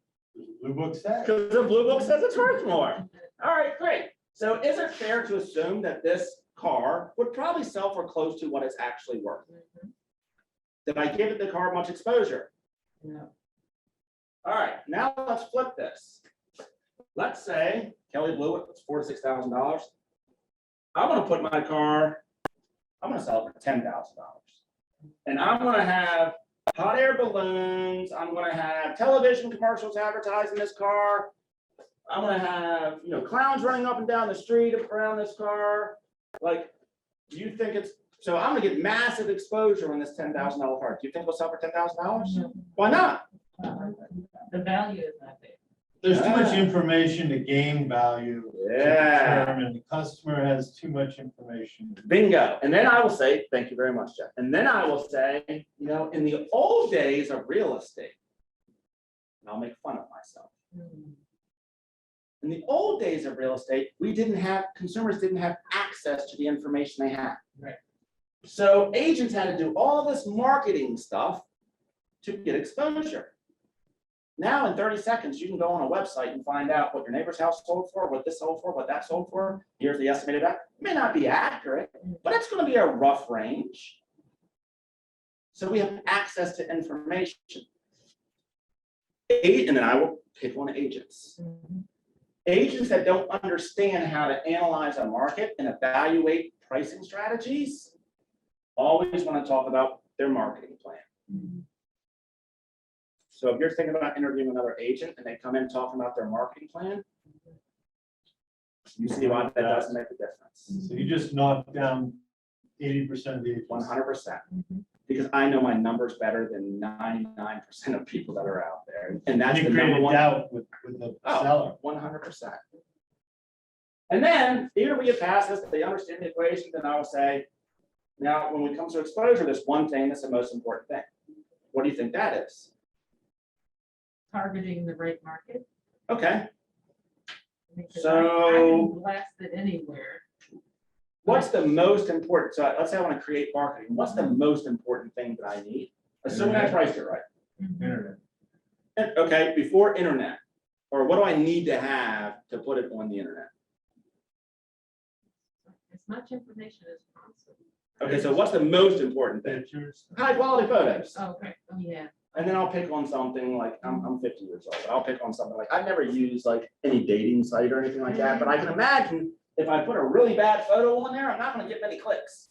[SPEAKER 4] Blue Book says.
[SPEAKER 3] Because the blue book says it's worth more. All right, great. So is it fair to assume that this car would probably sell for close to what it's actually worth?
[SPEAKER 2] Mhm.
[SPEAKER 3] Did I give it the car much exposure?
[SPEAKER 2] No.
[SPEAKER 3] All right, now let's flip this. Let's say Kelly Blue, it's $4,000 to $6,000. I'm gonna put my car, I'm gonna sell it for $10,000. And I'm gonna have hot air balloons, I'm gonna have television commercials advertising this car. I'm gonna have, clowns running up and down the street around this car. Like, do you think it's, so I'm gonna get massive exposure on this $10,000 car. Do you think we'll sell for $10,000?
[SPEAKER 2] No.
[SPEAKER 3] Why not?
[SPEAKER 2] The value is not there.
[SPEAKER 4] There's too much information to gain value. to
[SPEAKER 3] Yeah.
[SPEAKER 4] determine. The customer has too much information.
[SPEAKER 3] Bingo. And then I will say, thank you very much, Jeff. And then I will say, in the old days of real estate, and I'll make fun of myself.
[SPEAKER 2] Mm.
[SPEAKER 3] In the old days of real estate, consumers didn't have access to the information they had.
[SPEAKER 2] Right.
[SPEAKER 3] So agents had to do all this marketing stuff to get exposure. Now in 30 seconds, you can go on a website and find out what your neighbor's house sold for, what this sold for, what that sold for. Here's the estimated value. It may not be accurate, but it's going to be a rough range. So we have access to information. And then I will pick on agents.
[SPEAKER 2] Mhm.
[SPEAKER 3] Agents that don't understand how to analyze a market and evaluate pricing strategies always want to talk about their marketing plan.
[SPEAKER 2] Mhm.
[SPEAKER 3] So if you're thinking about interviewing another agent and they come in talking about their marketing plan, you see why that doesn't make a difference.
[SPEAKER 4] So you just knock down 80% of the agents.
[SPEAKER 3] 100%.
[SPEAKER 2] Mhm.
[SPEAKER 3] Because I know my numbers better than 99% of people that are out there. And that's
[SPEAKER 4] You
[SPEAKER 3] the number
[SPEAKER 4] created
[SPEAKER 3] one.
[SPEAKER 4] doubt with the
[SPEAKER 3] Oh.
[SPEAKER 4] seller.
[SPEAKER 3] 100%. And then, even if we get past this, they understand the equation, then I will say, now, when we come to exposure, there's one thing that's the most important thing. What do you think that is?
[SPEAKER 2] Targeting the right market.
[SPEAKER 3] Okay,
[SPEAKER 2] Because
[SPEAKER 3] So-
[SPEAKER 2] I can blast it anywhere.
[SPEAKER 3] what's the most important, so let's say I want to create marketing, what's the most important thing that I need? Assuming I priced it right.
[SPEAKER 2] Mhm.
[SPEAKER 4] Internet.
[SPEAKER 3] Okay, before internet, or what do I need to have to put it on the internet?
[SPEAKER 2] As much information as possible.
[SPEAKER 3] Okay, so what's the most important thing?
[SPEAKER 4] Pictures.
[SPEAKER 3] High quality photos.
[SPEAKER 2] Oh, okay, oh, yeah.
[SPEAKER 3] And then I'll pick on something like, I'm 50 years old, but I'll pick on something like, I've never used like any dating site or anything like that, but I can imagine if I put a really bad photo on there, I'm not gonna get many clicks.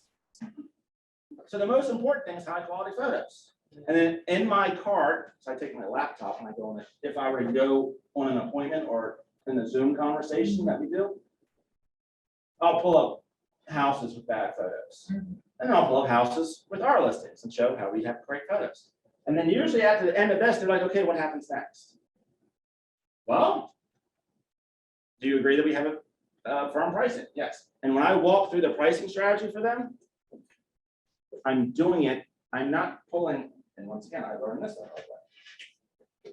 [SPEAKER 3] So the most important thing is high quality photos. And then in my cart, so I take my laptop and I go on it, if I were to go on an appointment or in the Zoom conversation that we do, I'll pull up houses with bad photos.
[SPEAKER 2] Mhm.
[SPEAKER 3] And then I'll pull up houses with our listings and show how we have great photos. And then usually after the end of this, they're like, okay, what happens next? Well, do you agree that we have a firm pricing? Yes. And when I walk through the pricing strategy for them, I'm doing it, I'm not pulling, and once again, I learned this the hard way.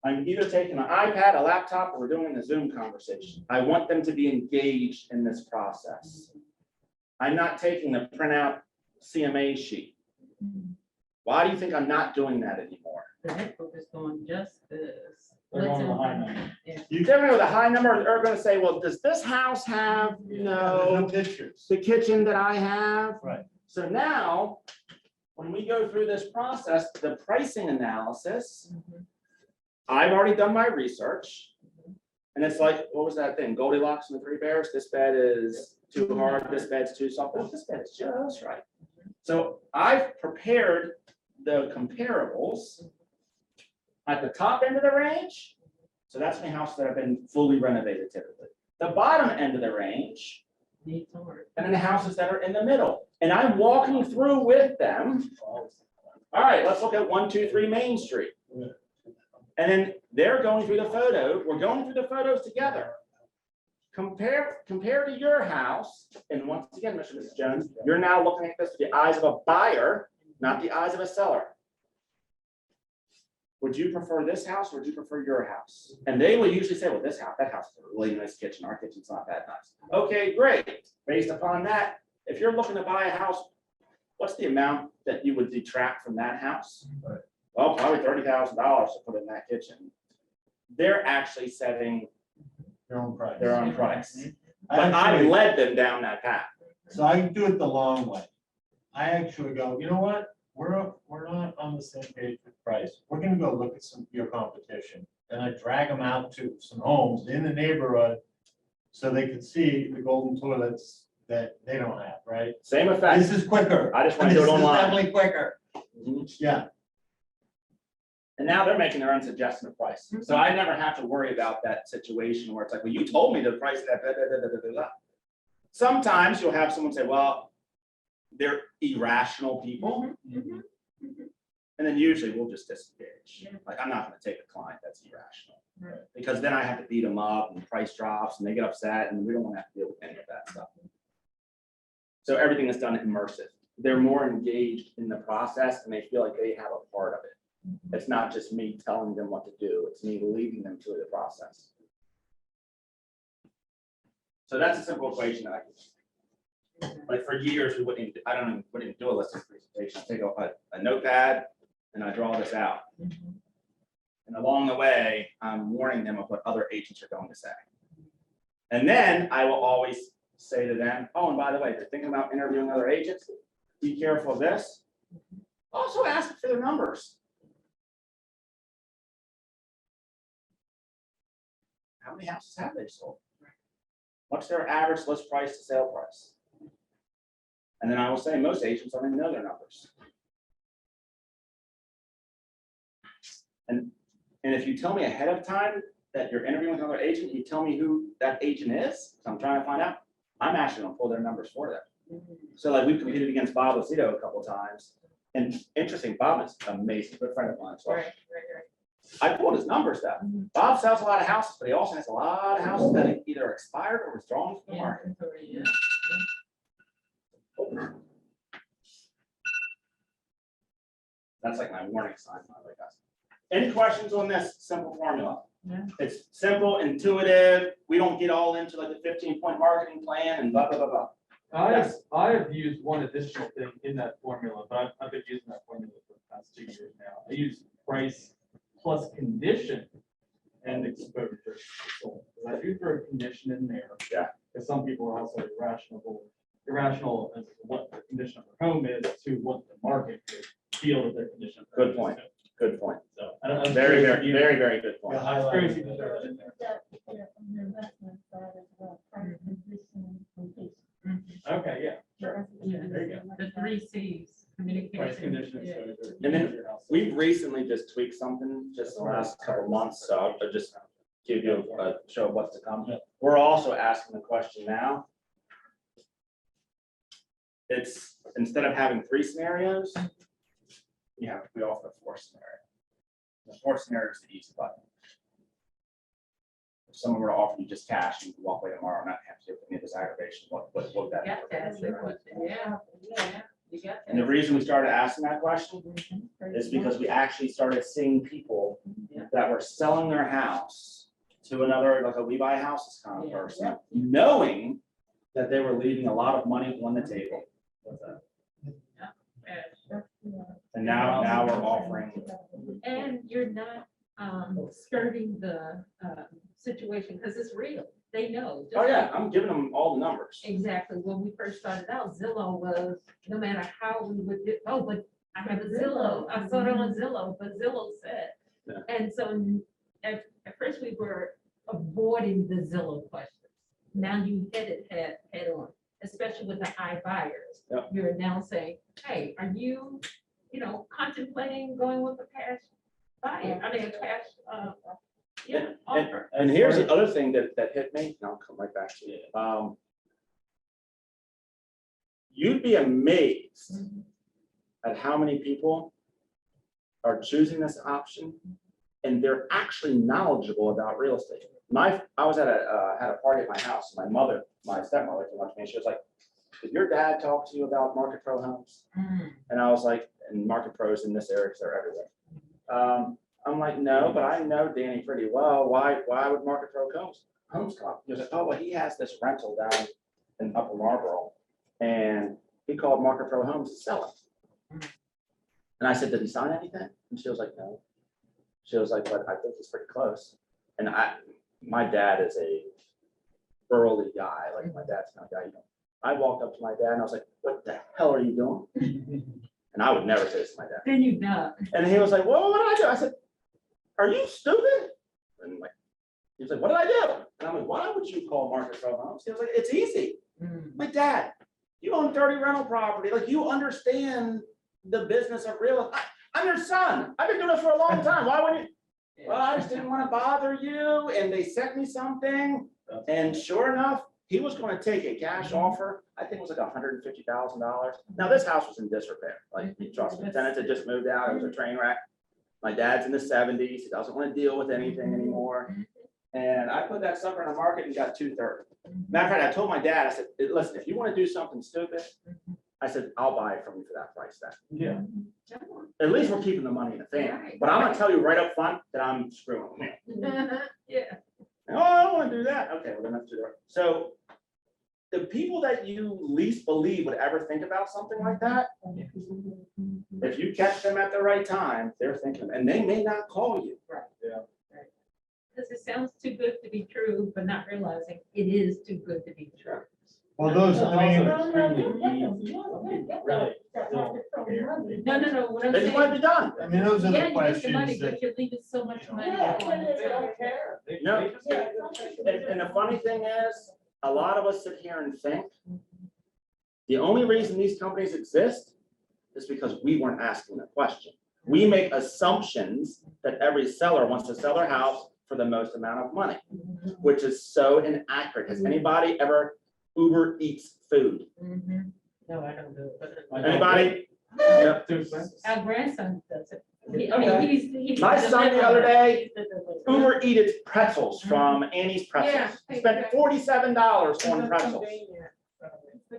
[SPEAKER 3] I'm either taking an iPad, a laptop, or we're doing a Zoom conversation. I want them to be engaged in this process. I'm not taking the printout CMA sheet.
[SPEAKER 2] Mhm.
[SPEAKER 3] Why do you think I'm not doing that anymore?
[SPEAKER 2] The network is going just this.
[SPEAKER 4] They're going with a high
[SPEAKER 2] Let's-
[SPEAKER 4] number.
[SPEAKER 2] Yeah.
[SPEAKER 3] You tell me with a high number, they're gonna say, well, does this house have,
[SPEAKER 4] There's no
[SPEAKER 3] no,
[SPEAKER 4] pictures.
[SPEAKER 3] the kitchen that I have?
[SPEAKER 4] Right.
[SPEAKER 3] So now, when we go through this process, the pricing analysis,
[SPEAKER 2] Mhm.
[SPEAKER 3] I've already done my research. And it's like, what was that thing? Goldilocks and the Three Bears? This bed is too hard, this bed's too soft. Oh, this bed is just right. So I've prepared the comparables at the top end of the range. So that's my house that have been fully renovated typically. The bottom end of the range,
[SPEAKER 2] Need some work.
[SPEAKER 3] and then the houses that are in the middle. And I'm walking through with them. All right, let's look at 123 Main Street. And then they're going through the photo, we're going through the photos together. Compare to your house, and once again, Mr. and Mrs. Jones, you're now looking at this through the eyes of a buyer, not the eyes of a seller. Would you prefer this house or would you prefer your house? And they will usually say, well, this house, that house is a really nice kitchen, our kitchen's not that nice. Okay, great. Based upon that, if you're looking to buy a house, what's the amount that you would detract from that house?
[SPEAKER 4] Right.
[SPEAKER 3] Well, probably $30,000 to put in that kitchen. They're actually setting
[SPEAKER 4] Their own price.
[SPEAKER 3] their own price.
[SPEAKER 4] I
[SPEAKER 3] But I
[SPEAKER 4] actually-
[SPEAKER 3] led them down that path.
[SPEAKER 4] So I do it the long way. I actually go, you know what? We're not on the same page with price. We're gonna go look at some of your competition. And I drag them out to some homes in the neighborhood so they could see the golden toilets that they don't have, right?
[SPEAKER 3] Same effect.
[SPEAKER 4] This is quicker.
[SPEAKER 3] I just want to do it
[SPEAKER 4] This is
[SPEAKER 3] online.
[SPEAKER 4] Definitely quicker.
[SPEAKER 3] Mhm.
[SPEAKER 4] Yeah.
[SPEAKER 3] And now they're making their own suggestion of price. So I never have to worry about that situation where it's like, well, you told me the price of that. Blah, blah, blah, blah, blah, blah. Sometimes you'll have someone say, well, they're irrational people.
[SPEAKER 2] Mhm. Mhm.
[SPEAKER 3] And then usually we'll just disengage.
[SPEAKER 2] Yeah.
[SPEAKER 3] Like, I'm not gonna take a client that's irrational.
[SPEAKER 2] Right.
[SPEAKER 3] Because then I have to beat them up and the price drops and they get upset and we don't wanna have to deal with any of that stuff. So everything is done immersive. They're more engaged in the process and they feel like they have a part of it.
[SPEAKER 2] Mhm.
[SPEAKER 3] It's not just me telling them what to do, it's me leading them through the process. So that's a simple equation that I can. Like for years, we wouldn't even do a listing presentation. I take a notepad and I draw this out.
[SPEAKER 2] Mhm.
[SPEAKER 3] And along the way, I'm warning them of what other agents are going to say. And then I will always say to them, oh, and by the way, if you're thinking about interviewing other agents, be careful of this. Also ask for their numbers. How many houses have they sold? What's their average list price to sale price? And then I will say, most agents don't even know their numbers. And if you tell me ahead of time that you're interviewing with another agent, you tell me who that agent is, 'cause I'm trying to find out, I'm actually gonna pull their numbers for them. So like we competed against Bob Lucido a couple of times. And interesting, Bob is an amazing, good friend of mine. So
[SPEAKER 2] Right.
[SPEAKER 3] I pulled his numbers down. Bob sells a lot of houses, but he also has a lot of houses that either expired or withdrawn from the market.
[SPEAKER 2] Inventory, yeah.
[SPEAKER 3] That's like my warning sign. Like us. Any questions on this simple formula?
[SPEAKER 2] Yeah.
[SPEAKER 3] It's simple, intuitive. We don't get all into like the 15-point marketing plan and blah, blah, blah, blah.
[SPEAKER 5] I have used one additional thing in that formula, but I've been using that formula for the past 2 years now. I use price plus condition and exposure. So I do throw a condition in there.
[SPEAKER 3] Yeah.
[SPEAKER 5] Because some people are also irrational as to what the condition of their home is to what the market could feel that their condition. of their
[SPEAKER 3] Good
[SPEAKER 5] home
[SPEAKER 3] point.
[SPEAKER 5] is.
[SPEAKER 3] Good point.
[SPEAKER 5] So I don't. I'm
[SPEAKER 3] Very,
[SPEAKER 5] curious
[SPEAKER 3] very,
[SPEAKER 5] if you-
[SPEAKER 3] very, very good point.
[SPEAKER 4] Yeah, highlight.
[SPEAKER 5] curious if you throw it in there. Okay, yeah. Sure.
[SPEAKER 2] Yeah.
[SPEAKER 5] There you go.
[SPEAKER 2] The 3 Cs, communication.
[SPEAKER 5] Price, condition,
[SPEAKER 2] Yeah.
[SPEAKER 5] exposure.
[SPEAKER 3] And then We've recently just tweaked something just the last couple of months, so I'll just give you a show of what's to come. We're also asking the question now. It's, instead of having 3 scenarios, we offer a 4th scenario. The 4th scenario is the easy button. If someone were to offer you just cash, you can walk away tomorrow and not have to do any of this aggravation, what would
[SPEAKER 2] You
[SPEAKER 3] that
[SPEAKER 2] got
[SPEAKER 3] be?
[SPEAKER 2] that, that's the question. Yeah, you got that.
[SPEAKER 3] And the reason we started asking that question is because we actually started seeing people
[SPEAKER 2] Yeah.
[SPEAKER 3] that were selling their house to another, like a we buy houses kind of
[SPEAKER 2] Yeah.
[SPEAKER 3] person, knowing that they were leaving a lot of money on the table. And now we're offering,
[SPEAKER 2] And you're not skirting the situation, because it's real. They know.
[SPEAKER 3] oh yeah, I'm giving them all the numbers.
[SPEAKER 2] Exactly. When we first started out, Zillow was, no matter how we would do, oh, but I have a Zillow. I saw it on Zillow, but Zillow said.
[SPEAKER 3] Yeah.
[SPEAKER 2] And so at first we were avoiding the Zillow questions. Now you hit it head on, especially with the high buyers.
[SPEAKER 3] Yep.
[SPEAKER 2] You're now saying, hey, are you, contemplating going with a cash buyer? I mean, a cash, offer.
[SPEAKER 3] And here's the other thing that hit me, and I'll come right back to you. You'd be amazed at how many people are choosing this option and they're actually knowledgeable about real estate. I was at had a party at my house. My stepmother came up to me and she was like, did your dad talk to you about Market Pro homes? And I was like, and Market Pros in this area, because they're everywhere. I'm like, no, but I know Danny pretty well. Why would Market Pro homes come up? He was like, oh, well, he has this rental down in Upper Marlboro, and he called Market Pro Homes to sell it. And I said, did he sign anything? And she was like, no. She was like, but I think he's pretty close. And my dad is a burly guy, like my dad's kind of guy. I walked up to my dad and I was like, what the hell are you doing? And I would never say this to my dad.
[SPEAKER 2] Then you know.
[SPEAKER 3] And he was like, well, what did I do? I said, are you stupid? And like, he was like, what did I do? And I'm like, why would you call Market Pro Homes? He was like, it's easy. My dad, you own 30 rental property. Like, you understand the business of real estate. I'm your son. I've been doing this for a long time. Why wouldn't you? Well, I just didn't want to bother you. And they sent me something. And sure enough, he was going to take a cash offer. I think it was like $150,000. Now, this house was in disrepair. Like, trust me, tenants had just moved out. It was a train wreck. My dad's in the 70s. He doesn't want to deal with anything anymore. And I put that sucker on the market and got 230. Matter of fact, I told my dad, I said, listen, if you want to do something stupid, I said, I'll buy it from you for that price then.
[SPEAKER 5] Yeah.
[SPEAKER 3] At least we're keeping the money in the family. But I'm going to tell you right up front that I'm screwing with me.
[SPEAKER 2] Yeah.
[SPEAKER 3] Oh, I don't want to do that. Okay, well, then let's do that. So the people that you least believe would ever think about something like that, if you catch them at the right time, they're thinking, and they may not call you.
[SPEAKER 2] Right.
[SPEAKER 5] Yeah.
[SPEAKER 2] Right. Because it sounds too good to be true, but not realizing it is too good to be true.
[SPEAKER 4] Well, those,
[SPEAKER 5] It's
[SPEAKER 4] I mean,
[SPEAKER 5] also extremely easy. Really.
[SPEAKER 2] No. What I'm
[SPEAKER 3] They might
[SPEAKER 2] saying,
[SPEAKER 3] be done.
[SPEAKER 4] I mean, those are
[SPEAKER 2] yeah,
[SPEAKER 4] the
[SPEAKER 2] you get the money,
[SPEAKER 4] questions that,
[SPEAKER 2] but you're leaving so much money.
[SPEAKER 5] Yeah.
[SPEAKER 2] on the table.
[SPEAKER 3] No. And the funny thing is, a lot of us sit here and think the only reason these companies exist is because we weren't asking the question. We make assumptions that every seller wants to sell their house for the most amount of money, which is so inaccurate. Has anybody ever Uber Eats food?
[SPEAKER 2] No, I don't do it, but.
[SPEAKER 3] Anybody? Yep.
[SPEAKER 5] Too expensive.
[SPEAKER 2] Our grandson does it. I
[SPEAKER 3] Okay.
[SPEAKER 2] mean, he's.
[SPEAKER 3] My son the other day,
[SPEAKER 2] Uber.
[SPEAKER 3] Uber eats pretzels from Annie's Pretzels.
[SPEAKER 2] Yeah.
[SPEAKER 3] Spent $47 on pretzels.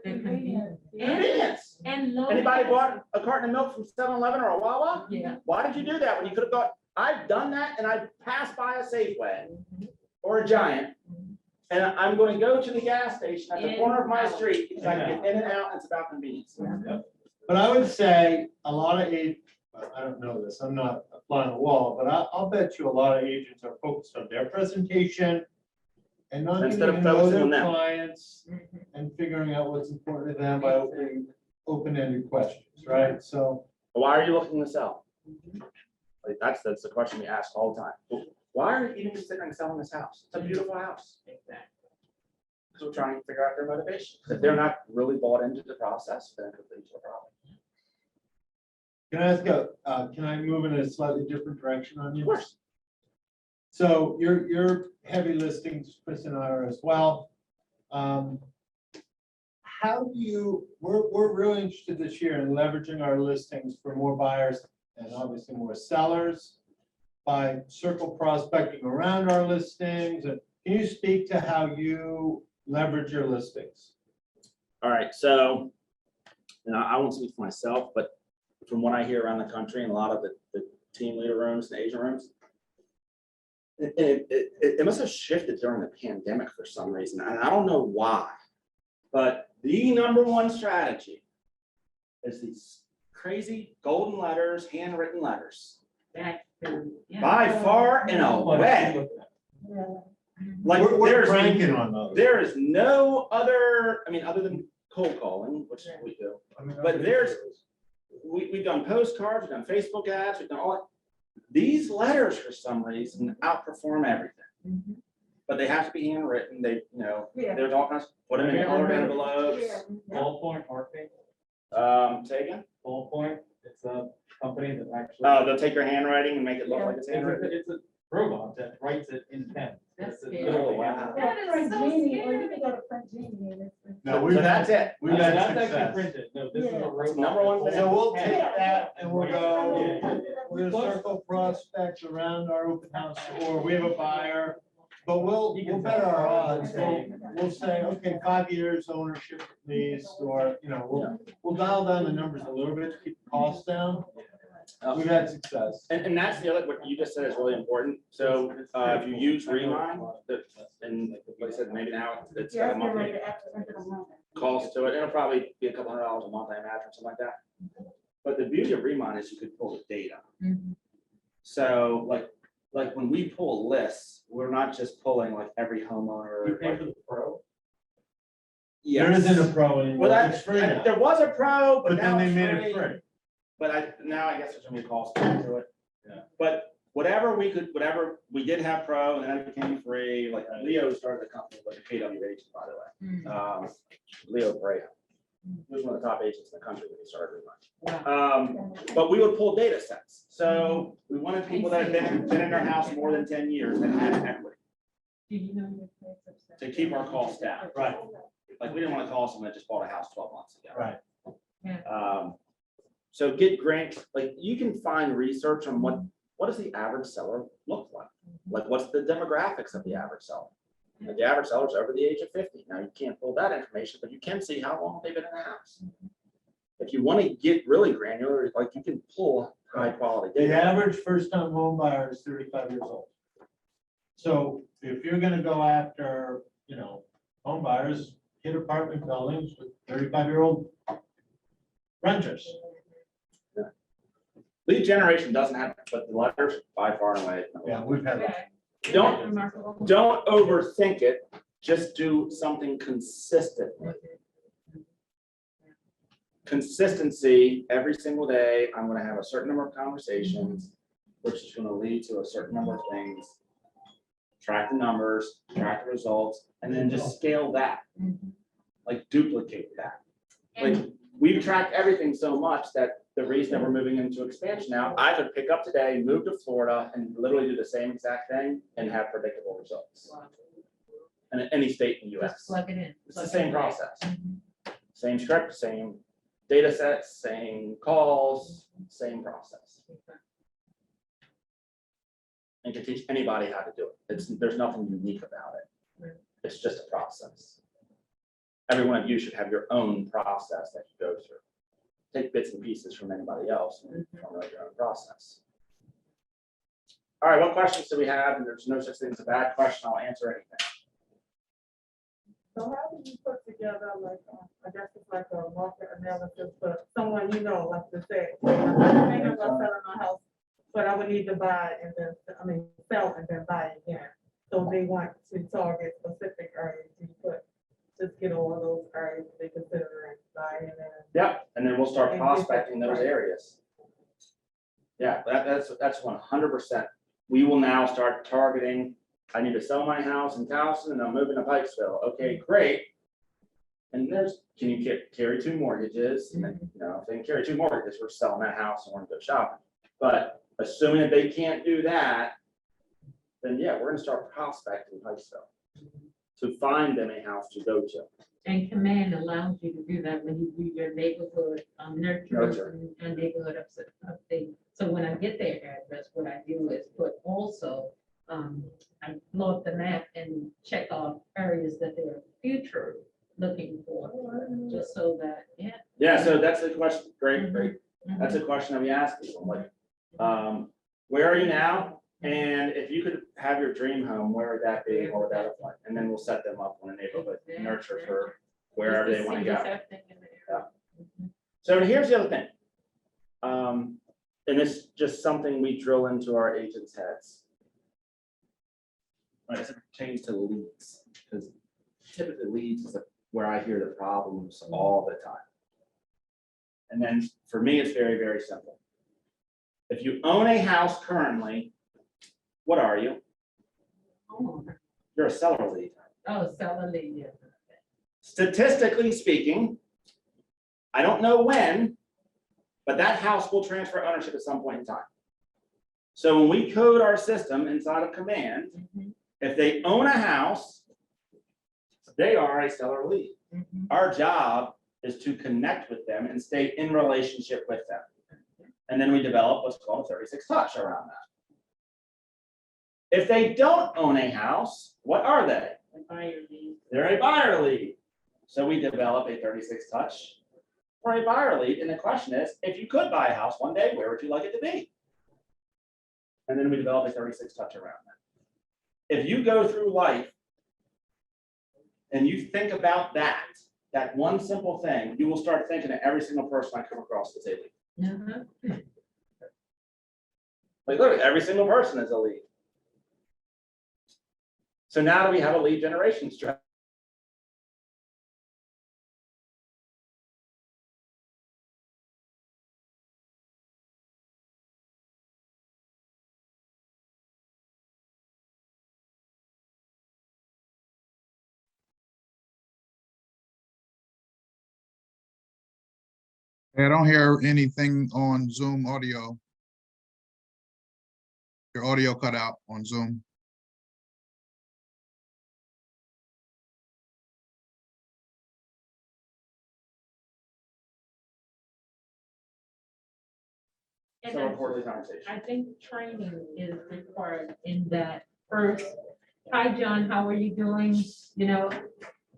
[SPEAKER 2] And,
[SPEAKER 3] Convenience.
[SPEAKER 2] and low.
[SPEAKER 3] Anybody
[SPEAKER 2] gas.
[SPEAKER 3] bought a carton of milk from 7-Eleven or a Wawa?
[SPEAKER 2] Yeah.
[SPEAKER 3] Why did you do that when you could have thought, I've done that and I passed by a Safeway or a Giant and I'm going to go to the gas station at the corner of my street because I can get in and out and it's about convenience.
[SPEAKER 4] But I would say a lot of I don't know this, I'm not a fly on the wall, but I'll bet you a lot of agents are focused on their presentation and not
[SPEAKER 3] Instead of
[SPEAKER 4] getting to know
[SPEAKER 3] focusing
[SPEAKER 4] their
[SPEAKER 3] on them.
[SPEAKER 4] clients and figuring out what's important to them by opening open-ended questions, right? So,
[SPEAKER 3] Why are you looking to sell? Like that's the question we ask all the time. Why are you even considering selling this house? It's a beautiful house.
[SPEAKER 2] Exactly.
[SPEAKER 3] Because we're trying to figure out their motivation. If they're not really bought into the process, then it could lead to a problem.
[SPEAKER 4] can I ask, can I move in a slightly different direction on you?
[SPEAKER 3] Of course.
[SPEAKER 4] So your heavy listings, Chris and I are as well. How do you, we're really interested this year in leveraging our listings for more buyers and obviously more sellers by circle prospecting around our listings. And can you speak to how you leverage your listings?
[SPEAKER 3] All right, so, I won't speak for myself, but from what I hear around the country and a lot of the team leader rooms and agent rooms, it must have shifted during the pandemic for some reason, and I don't know why. But the number one strategy is these crazy golden letters, handwritten letters,
[SPEAKER 2] Back to, yeah.
[SPEAKER 3] by far and away. Like
[SPEAKER 4] We're
[SPEAKER 3] there's
[SPEAKER 4] cranking on those.
[SPEAKER 3] there is no other, other than cold calling, which we do. But we've done postcards, we've done Facebook ads, we've done all that. These letters for some reason outperform everything,
[SPEAKER 2] Mhm.
[SPEAKER 3] but they have to be handwritten.
[SPEAKER 6] Yeah.
[SPEAKER 3] There's all kinds, put them in colored envelopes.
[SPEAKER 5] Ballpoint marketing,
[SPEAKER 3] Say again?
[SPEAKER 5] Ballpoint, it's a company that actually.
[SPEAKER 3] Oh, they'll take your handwriting and make it look like it's
[SPEAKER 5] It's
[SPEAKER 3] handwritten.
[SPEAKER 5] a robot that writes it in pen.
[SPEAKER 2] That's
[SPEAKER 5] It's a
[SPEAKER 2] scary.
[SPEAKER 5] literally
[SPEAKER 3] Oh, wow.
[SPEAKER 2] That is
[SPEAKER 6] Frank
[SPEAKER 2] so
[SPEAKER 6] Genie, or
[SPEAKER 2] scary.
[SPEAKER 6] you can go to Frank Genie and it's.
[SPEAKER 4] No,
[SPEAKER 3] So
[SPEAKER 4] we've
[SPEAKER 3] that's
[SPEAKER 4] had,
[SPEAKER 3] it.
[SPEAKER 4] we've
[SPEAKER 5] No,
[SPEAKER 4] had
[SPEAKER 5] that's actually
[SPEAKER 4] success.
[SPEAKER 5] printed. No, this is a
[SPEAKER 6] Yeah.
[SPEAKER 5] robot.
[SPEAKER 3] Number one thing.
[SPEAKER 4] So we'll take that and we'll go,
[SPEAKER 5] Yeah.
[SPEAKER 4] we're gonna circle prospects around our open house, or we have a buyer. But we'll bet our odds. We'll say, okay, 5 years ownership at least, or, we'll dial down the numbers a little bit to keep the costs down. We've had success.
[SPEAKER 3] And that's the other, what you just said is really important. So if you use Remind, and like I said, maybe now it's got a monthly cost to it. It'll probably be a couple $100 a month, I imagine, something like that. But the beauty of Remind is you could pull the data.
[SPEAKER 2] Mhm.
[SPEAKER 3] So like when we pull lists, we're not just pulling like every
[SPEAKER 5] You
[SPEAKER 3] homeowner.
[SPEAKER 5] pay for the pro?
[SPEAKER 3] Yes.
[SPEAKER 4] There isn't a pro anymore.
[SPEAKER 3] Well,
[SPEAKER 4] It's free now.
[SPEAKER 3] there was a pro,
[SPEAKER 4] But
[SPEAKER 3] now
[SPEAKER 4] then they
[SPEAKER 3] it's
[SPEAKER 4] made it
[SPEAKER 3] free.
[SPEAKER 4] free.
[SPEAKER 3] But now I guess there's gonna be a cost to it.
[SPEAKER 5] Yeah.
[SPEAKER 3] But whatever we did have pro and then it became free, like Leo started the company, like a KW agent, by the way.
[SPEAKER 2] Mhm.
[SPEAKER 3] Leo Brea. He was one of the top agents in the country when he started Remind.
[SPEAKER 2] Wow.
[SPEAKER 3] But we would pull data sets. So we wanted people that had been in their house more than 10 years and had equity
[SPEAKER 2] Do you know your place of
[SPEAKER 3] to keep our costs down.
[SPEAKER 4] Right.
[SPEAKER 3] Like we didn't want to call someone that just bought a house 12 months ago.
[SPEAKER 4] Right.
[SPEAKER 3] So get grants, like you can find research on what does the average seller look like? Like what's the demographics of the average seller? Like the average seller's over the age of 50. Now you can't pull that information, but you can see how long they've been in the house. If you want to get really granular, like you can pull high quality
[SPEAKER 4] The
[SPEAKER 3] data.
[SPEAKER 4] average first-time home buyer is 35 years old. So if you're gonna go after, home buyers, hit apartment buildings with 35-year-old renters.
[SPEAKER 3] Lead generation doesn't have, but the letters by far and away.
[SPEAKER 4] Yeah, we've had that.
[SPEAKER 3] Don't
[SPEAKER 2] Remarkable.
[SPEAKER 3] overthink it. Just do something consistently. Consistency every single day. I'm going to have a certain number of conversations, which is going to lead to a certain number of things. Track the numbers, track the results, and then just scale that,
[SPEAKER 2] Mhm.
[SPEAKER 3] like duplicate that. Like
[SPEAKER 2] And
[SPEAKER 3] we've tracked everything so much that the reason that we're moving into expansion now, I could pick up today, move to Florida, and literally do the same exact thing and have predictable results. And in any state in the
[SPEAKER 2] just
[SPEAKER 3] US.
[SPEAKER 2] plug it in.
[SPEAKER 3] It's the
[SPEAKER 2] Plug it
[SPEAKER 3] same
[SPEAKER 2] in.
[SPEAKER 3] process.
[SPEAKER 2] Mhm.
[SPEAKER 3] Same script, same data sets, same calls, same process. And can teach anybody how to do it. There's nothing unique about it. It's just a process. Every one of you should have your own process that you go through. Take bits and pieces from anybody else and formulate your own process. All right, what questions do we have? And there's no such thing as a bad question. I'll answer anything.
[SPEAKER 6] So how do you put together like, I guess it's like a market analysis for someone you know, like to say, I'm thinking about selling my house, but I would need to buy and then, sell and then buy again. So they want to target specific areas. You put, just get all of those areas they consider and buy and then.
[SPEAKER 3] Yep, and then we'll start prospecting those areas. Yeah, that's 100%. We will now start targeting. I need to sell my house in Towson and I'm moving to Pikesville. Okay, great. And can you carry 2 mortgages? And then, if they can carry 2 mortgages, we're selling that house and we're gonna go shopping. But assuming that they can't do that, then yeah, we're gonna start prospecting Pikesville to find them a house to go to.
[SPEAKER 2] And Command allows you to do that when you do your neighborhood nurture and neighborhood update. So when I get their address, what I do is put also, I blow up the map and check off areas that they're future looking for, just so that,
[SPEAKER 3] Yeah, so that's a question. Great.
[SPEAKER 2] Mhm.
[SPEAKER 3] That's a question that we ask people, like, where are you now? And if you could have your dream home, where would that be? What would that look like? And then we'll set them up on a neighborhood nurture for wherever they want to go. So here's the other thing. And it's just something we drill into our agents' heads. Right, as it pertains to leads, because typically leads is where I hear the problems all the time. And then for me, it's very, very simple. If you own a house currently, what are you? You're a seller lead.
[SPEAKER 2] Oh, seller lead, yeah.
[SPEAKER 3] Statistically speaking, I don't know when, but that house will transfer ownership at some point in time. So when we code our system inside of Command, if they own a house, they are a seller lead. Our job is to connect with them and stay in relationship with them. And then we develop what's called a 36 touch around that. If they don't own a house, what are they?
[SPEAKER 2] A buyer lead.
[SPEAKER 3] They're a buyer lead. So we develop a 36 touch for a buyer lead. And the question is, if you could buy a house one day, where would you like it to be? And then we develop a 36 touch around that. If you go through life and you think about that one simple thing, you will start thinking that every single person I come across is a lead. Like, look, every single person is a lead. So now we have a lead generation strategy.
[SPEAKER 7] I don't hear anything on Zoom audio. Your audio cut out on Zoom.
[SPEAKER 2] And
[SPEAKER 3] So a quarterly conversation.
[SPEAKER 2] I think training is required in that first. Hi, John, how are you doing?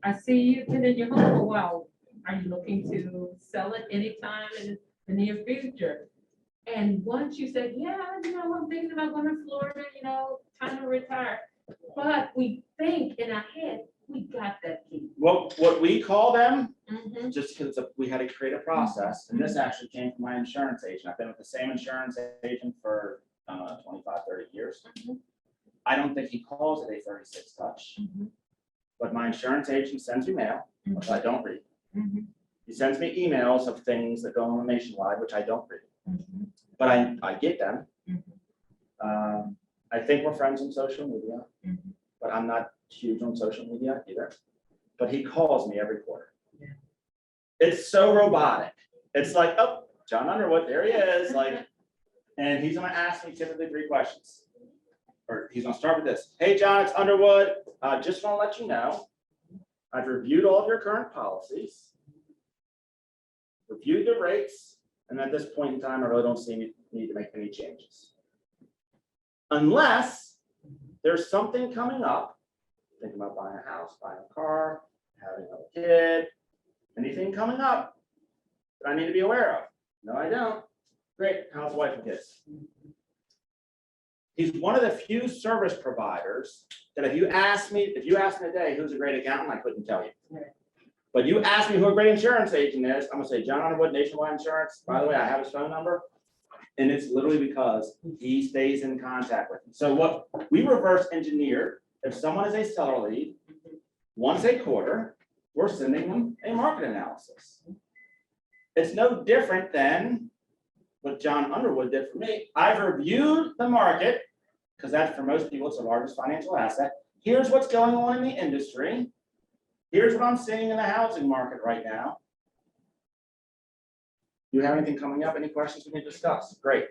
[SPEAKER 2] I see you've been in your home for a while. Are you looking to sell it anytime in the near future? And once you said, yeah, I'm thinking about going to Florida, time to retire. But we think in our head, we got that key.
[SPEAKER 3] What we call them,
[SPEAKER 2] Mhm.
[SPEAKER 3] just because we had to create a process, and this actually came from my insurance agent. I've been with the same insurance agent for 25, 30 years. I don't think he calls it a 36 touch, but my insurance agent sends me mail, which I don't read. He sends me emails of things that go on nationwide, which I don't read, but I get them. I think we're friends on social media, but I'm not huge on social media either. But he calls me every quarter.
[SPEAKER 2] Yeah.
[SPEAKER 3] It's so robotic. It's like, oh, John Underwood, there he is. And he's gonna ask me typically 3 questions. Or he's gonna start with this. Hey, John, it's Underwood. Just wanna let you know, I've reviewed all of your current policies. reviewed the rates, and at this point in time, I really don't see any need to make any changes. Unless there's something coming up, thinking about buying a house, buying a car, having a kid, anything coming up that I need to be aware of. No, I don't. Great, how's the wife and kids? He's one of the few service providers that if you ask me today who's a great accountant, I couldn't tell you.
[SPEAKER 2] Right.
[SPEAKER 3] But you ask me who a great insurance agent is, I'm gonna say John Underwood, Nationwide Insurance. By the way, I have his phone number. And it's literally because he stays in contact with me. So what we reverse engineered, if someone is a seller lead, once a quarter, we're sending them a market analysis. It's no different than what John Underwood did for me. I've reviewed the market, because that's for most people, it's the largest financial asset. Here's what's going on in the industry. Here's what I'm seeing in the housing market right now. Do you have anything coming up? Any questions we can discuss? Great.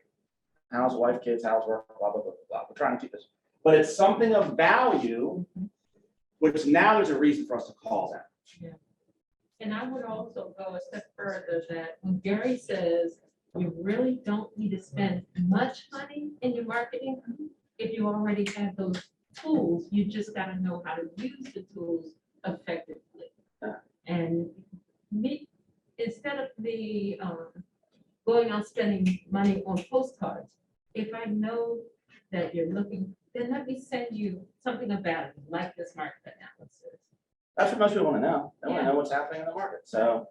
[SPEAKER 3] How's the wife, kids, how's work, blah, blah, blah, blah. We're trying to keep this. But it's something of value, which now there's a reason for us to call that.
[SPEAKER 2] Yeah. And I would also go a step further that when Gary says you really don't need to spend much money in your marketing, if you already have those tools, you just gotta know how to use the tools effectively. And me, instead of the going out spending money on postcards, if I know that you're looking, then let me send you something about it, like this market analysis.
[SPEAKER 3] That's what most people want to know. They want to know what's happening in the market. So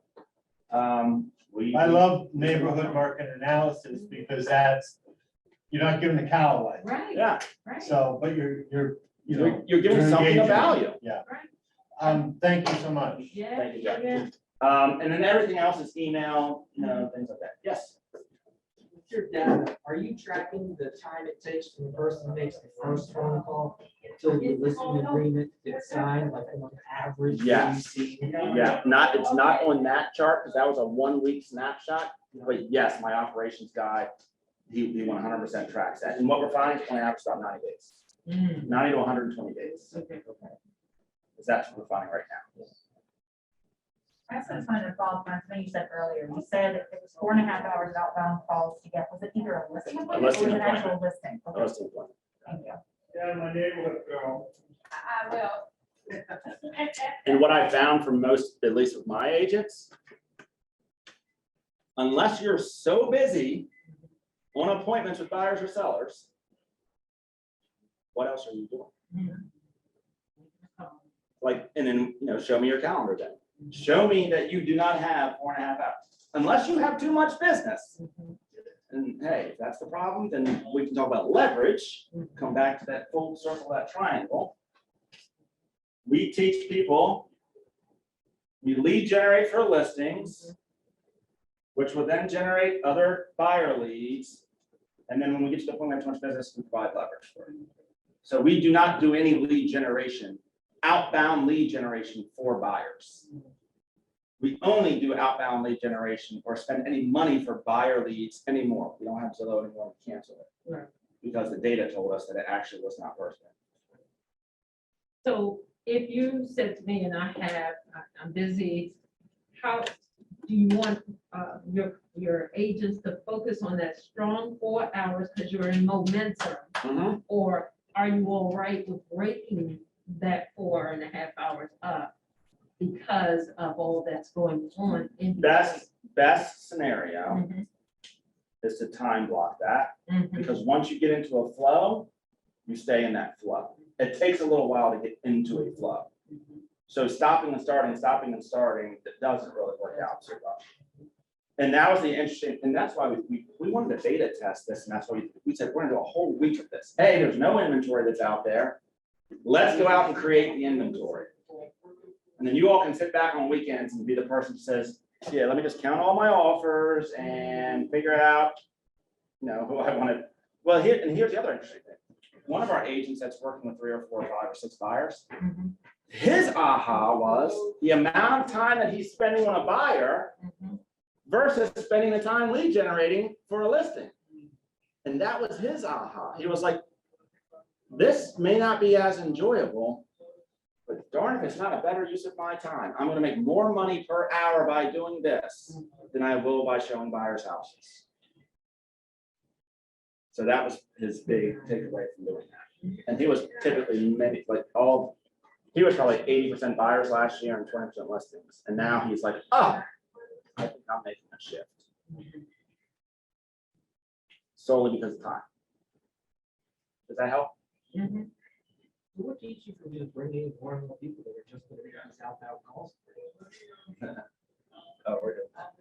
[SPEAKER 4] I love neighborhood market analysis because that's, you're not giving the cow away.
[SPEAKER 2] Right.
[SPEAKER 3] Yeah,
[SPEAKER 2] Right.
[SPEAKER 4] So, but you're, you know.
[SPEAKER 3] you're giving something of
[SPEAKER 4] engaging.
[SPEAKER 3] value.
[SPEAKER 4] Yeah.
[SPEAKER 2] Right.
[SPEAKER 4] Thank you so much.
[SPEAKER 2] Yeah.
[SPEAKER 3] Thank you, Jack.
[SPEAKER 2] Yeah.
[SPEAKER 3] And then everything else is email, things like that. Yes.
[SPEAKER 8] With your data, are you tracking the time it takes from the person makes the first phone call until the listing agreement gets signed, like on average? what
[SPEAKER 3] Yeah.
[SPEAKER 8] you see?
[SPEAKER 3] Yeah, it's not on that chart because that was a 1 week snapshot. But yes, my operations guy, he 100% tracks that. And what we're finding is on average about 90 days,
[SPEAKER 2] Mm,
[SPEAKER 3] 90 to 120 days.
[SPEAKER 2] okay.
[SPEAKER 3] Is that's what we're finding right now.
[SPEAKER 9] I also just wanted to follow up on something you said earlier. You said it was 4.5 hours of outbound calls to get, was it either a listing appointment or
[SPEAKER 3] listing
[SPEAKER 9] was it an actual
[SPEAKER 3] appointment.
[SPEAKER 9] listing?
[SPEAKER 3] That
[SPEAKER 9] Okay,
[SPEAKER 3] was the point.
[SPEAKER 9] thank you.
[SPEAKER 4] Yeah, my neighborhood girl.
[SPEAKER 9] I will.
[SPEAKER 3] And what I found from most, at least with my agents, unless you're so busy on appointments with buyers or sellers, what else are you doing? Like, and then, show me your calendar then. Show me that you do not have 4.5 hours, unless you have too much business. And hey, if that's the problem, then we can talk about leverage, come back to that full circle, that triangle. We teach people, we lead generate for listings, which will then generate other buyer leads. And then when we get to the point where we have too much business, we provide leverage for it. So we do not do any lead generation, outbound lead generation for buyers. We only do outbound lead generation or spend any money for buyer leads anymore. We don't have Zillow anymore, we cancel it.
[SPEAKER 2] Right.
[SPEAKER 3] Because the data told us that it actually was not worth it.
[SPEAKER 2] So if you said to me and I'm busy, how do you want your agents to focus on that strong 4 hours because you're in momentum?
[SPEAKER 3] Mhm.
[SPEAKER 2] Or are you all right with breaking that 4.5 hours up because of all that's going on in?
[SPEAKER 3] Best scenario
[SPEAKER 2] Mhm,
[SPEAKER 3] is to time block that,
[SPEAKER 2] mhm.
[SPEAKER 3] because once you get into a flow, you stay in that flow. It takes a little while to get into a flow. So stopping and starting, that doesn't really work out so well. And that was the interesting, and that's why we wanted to beta test this, and that's why we said, we're gonna do a whole week of this. Hey, there's no inventory that's out there. Let's go out and create the inventory. And then you all can sit back on weekends and be the person who says, yeah, let me just count all my offers and figure out, who I wanted. Well, here's the other interesting thing. One of our agents that's working with 3 or 4 or 5 or 6 buyers,
[SPEAKER 2] Mhm,
[SPEAKER 3] his aha was the amount of time that he's spending on a buyer
[SPEAKER 2] mhm.
[SPEAKER 3] versus spending the time lead generating for a listing. And that was his aha. He was like, this may not be as enjoyable, but darn if it's not a better use of my time. I'm gonna make more money per hour by doing this. than I will by showing buyers houses. So that was his big takeaway from doing that. And he was typically he was probably 80% buyers last year and 20% listings. And now he's like, oh, I think I'm making a shift. Solely because of time. Does that help?
[SPEAKER 2] Mhm.
[SPEAKER 8] What keeps you from just bringing in more and more people that are just going to be outbound calls?
[SPEAKER 3] Oh, we're doing that.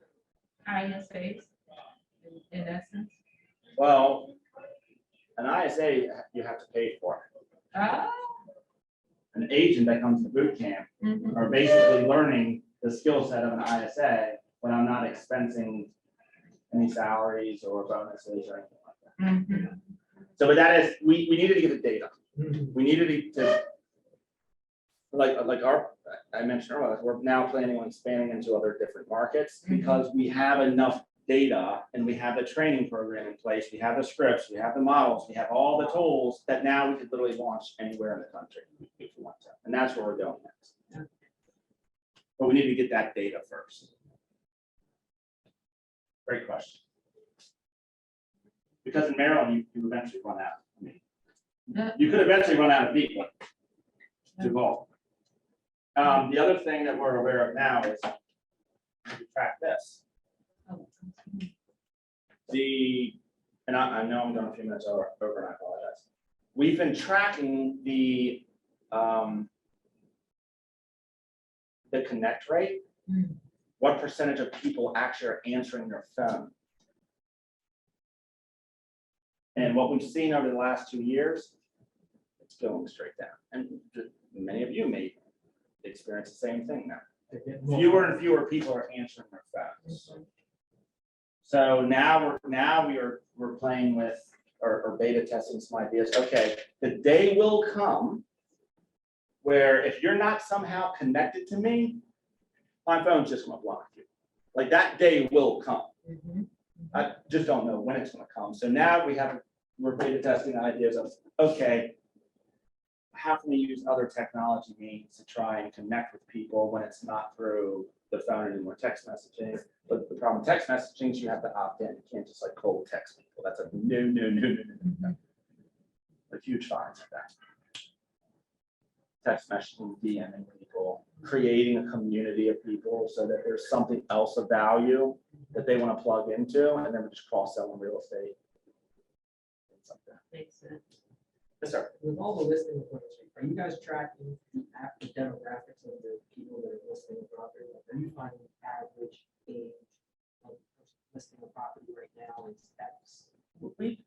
[SPEAKER 2] ISAs, in essence.
[SPEAKER 3] Well, an ISA you have to pay for.
[SPEAKER 2] Oh.
[SPEAKER 3] An agent that comes to boot camp
[SPEAKER 2] Mhm.
[SPEAKER 3] are basically learning the skill set of an ISA when I'm not expensing any salaries or bonuses or anything like that.
[SPEAKER 2] Mhm.
[SPEAKER 3] So, but that is, we needed to get the data.
[SPEAKER 8] Mhm.
[SPEAKER 3] We needed to, I mentioned earlier, we're now planning on expanding into other different markets because we have enough data and we have the training program in place, we have the scripts, we have the models, we have all the tools that now we could literally launch anywhere in the country if we want to. And that's where we're going next. But we need to get that data first. Great question. Because in Maryland, you eventually run out. I mean, you could eventually run out of people to evolve. The other thing that we're aware of now is we track this. And I know I'm going a few minutes over and I apologize. We've been tracking the connect rate. What percentage of people actually are answering their phone? And what we've seen over the last 2 years, it's going straight down. And many of you may experience the same thing now. Fewer and fewer people are answering their phones. So now we're playing with or beta testing some ideas. Okay, the day will come where if you're not somehow connected to me, my phone's just gonna block you. Like that day will come. I just don't know when it's gonna come. So now we're beta testing ideas of, okay, how can we use other technology means to try and connect with people when it's not through the phone anymore, text messaging. But the problem with text messaging is you have to opt in. You can't just like cold text people. That's a no. A huge fines for that. Text messaging, DMing people, creating a community of people so that there's something else of value that they want to plug into, and then we just cross-sell in real estate. Things like that.
[SPEAKER 2] Makes sense.
[SPEAKER 3] Yes, sir.
[SPEAKER 8] With all the listing appointments, are you guys tracking the active demographics of the people that are listing the property? Like, are you finding average age of listing a property right now is X?
[SPEAKER 3] We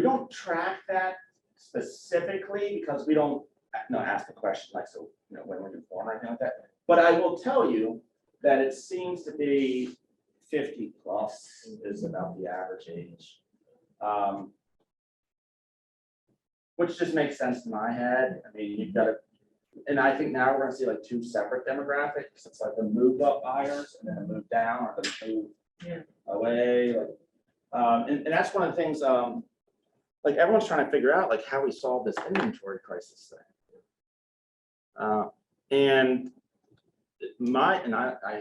[SPEAKER 3] don't track that specifically because we don't ask the question like, so, when were you born or anything like that. But I will tell you that it seems to be 50 plus is about the average age. Which just makes sense in my head. I mean, you've got to, and I think now we're gonna see like two separate demographics. It's like the move up buyers and then the move down or the move away. And that's one of the things, like everyone's trying to figure out like how we solve this inventory crisis thing. And I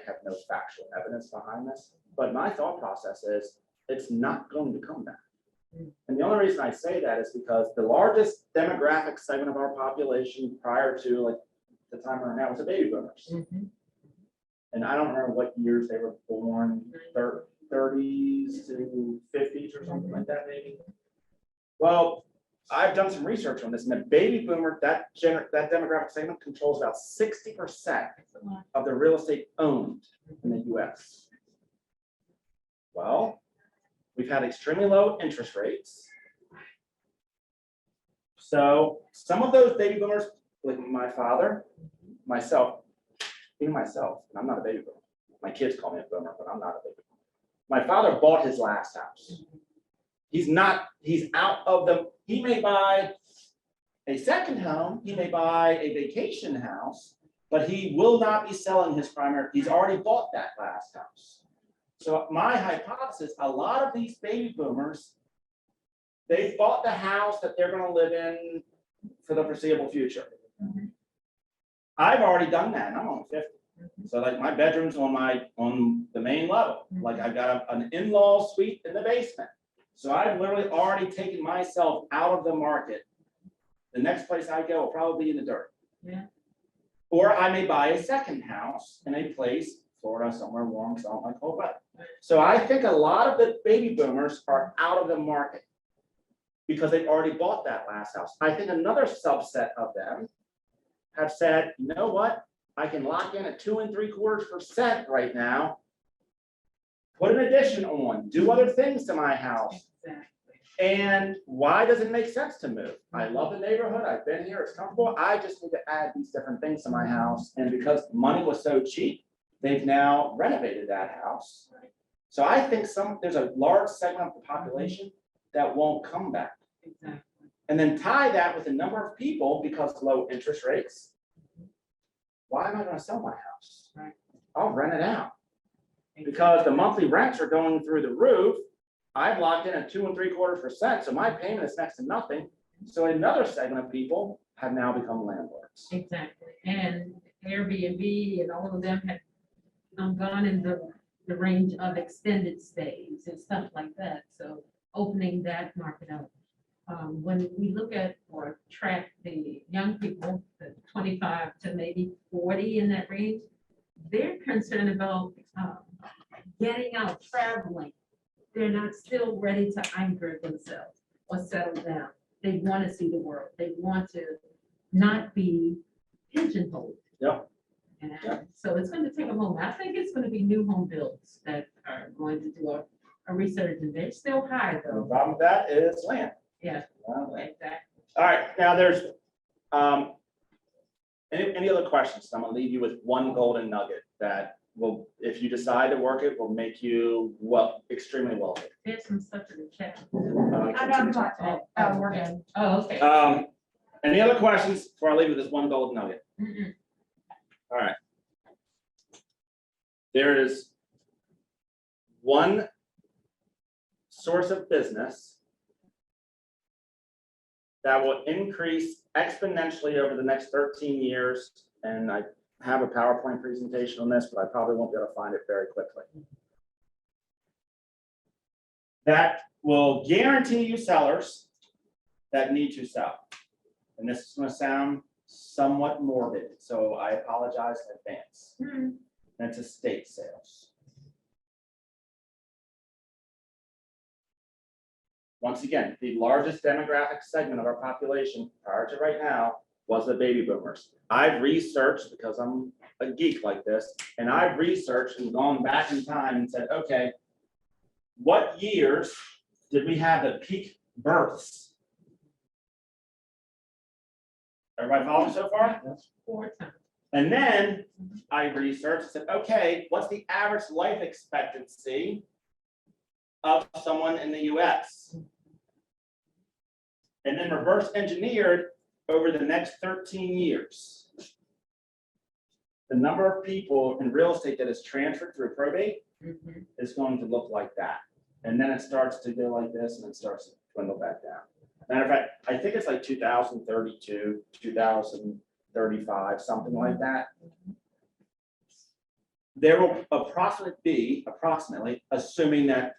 [SPEAKER 3] have no factual evidence behind this, but my thought process is it's not going to come back. And the only reason I say that is because the largest demographic segment of our population prior to like the time we're in now was the baby boomers. And I don't remember what years they were born, 30s to 50s or something like that, maybe. Well, I've done some research on this, and the baby boomer, that demographic segment controls about 60% of the real estate owned in the US. Well, we've had extremely low interest rates. So some of those baby boomers, like my father, myself, even myself, and I'm not a baby boomer. My kids call me a boomer, but I'm not a baby boomer. My father bought his last house. He's out of he may buy a second home, he may buy a vacation house, but he will not be selling his primary, he's already bought that last house. So my hypothesis, a lot of these baby boomers, they bought the house that they're going to live in for the foreseeable future. I've already done that, and I'm only 50. So like my bedroom's on the main level, like I've got an in-law suite in the basement. So I've literally already taken myself out of the market. The next place I go will probably be in the dirt.
[SPEAKER 2] Yeah.
[SPEAKER 3] Or I may buy a second house in a place, Florida, somewhere warm, because I don't like cold weather. So I think a lot of the baby boomers are out of the market because they've already bought that last house. I think another subset of them have said, you know what? I can lock in at 2 3/4% right now. Put an addition on, do other things to my house.
[SPEAKER 2] Exactly.
[SPEAKER 3] And why does it make sense to move? I love the neighborhood. I've been here. It's comfortable. I just need to add these different things to my house. And because money was so cheap, they've now renovated that house. So I think there's a large segment of the population that won't come back.
[SPEAKER 2] Exactly.
[SPEAKER 3] And then tie that with the number of people, because low interest rates. Why am I gonna sell my house?
[SPEAKER 2] Right.
[SPEAKER 3] I'll rent it out. Because the monthly rents are going through the roof. I've locked in at 2 3/4%, so my payment is next to nothing. So another segment of people have now become landlords.
[SPEAKER 2] Exactly, and Airbnb and all of them have gone in the range of extended stays and stuff like that, so opening that market up. When we look at or track the young people, the 25 to maybe 40 in that range, they're concerned about getting out, traveling. They're not still ready to anchor themselves or settle down. They want to see the world. They want to not be pigeonholed.
[SPEAKER 3] Yep.
[SPEAKER 2] And
[SPEAKER 3] Yep.
[SPEAKER 2] so it's going to take a moment. I think it's going to be new home builds that are going to do a resurgence. They're still high
[SPEAKER 3] The
[SPEAKER 2] though.
[SPEAKER 3] problem with that is land.
[SPEAKER 2] Yeah,
[SPEAKER 3] Land.
[SPEAKER 2] exactly.
[SPEAKER 3] All right, now there's, any other questions? I'm gonna leave you with one golden nugget that will, if you decide to work it, will make you extremely wealthy.
[SPEAKER 2] There's some stuff in the chat.
[SPEAKER 9] I know, I'm not, oh, we're good.
[SPEAKER 2] Oh, okay.
[SPEAKER 3] Any other questions before I leave with this one golden nugget?
[SPEAKER 2] Mm-mm.
[SPEAKER 3] All right. There is one source of business that will increase exponentially over the next 13 years. And I have a PowerPoint presentation on this, but I probably won't be able to find it very quickly. That will guarantee you sellers that need to sell. And this is going to sound somewhat morbid, so I apologize in advance.
[SPEAKER 2] Hmm.
[SPEAKER 3] That's estate sales. Once again, the largest demographic segment of our population prior to right now was the baby boomers. I've researched, because I'm a geek like this, and I've researched and gone back in time and said, okay, what years did we have the peak births? Everybody follow so far?
[SPEAKER 2] 4 times.
[SPEAKER 3] And then I researched and said, okay, what's the average life expectancy of someone in the US? And then reverse engineered over the next 13 years. The number of people in real estate that is transferred through probate
[SPEAKER 2] Mhm.
[SPEAKER 3] is going to look like that. And then it starts to go like this and it starts to dwindle back down. Matter of fact, I think it's like 2032, 2035, something like that. There will approximately, assuming that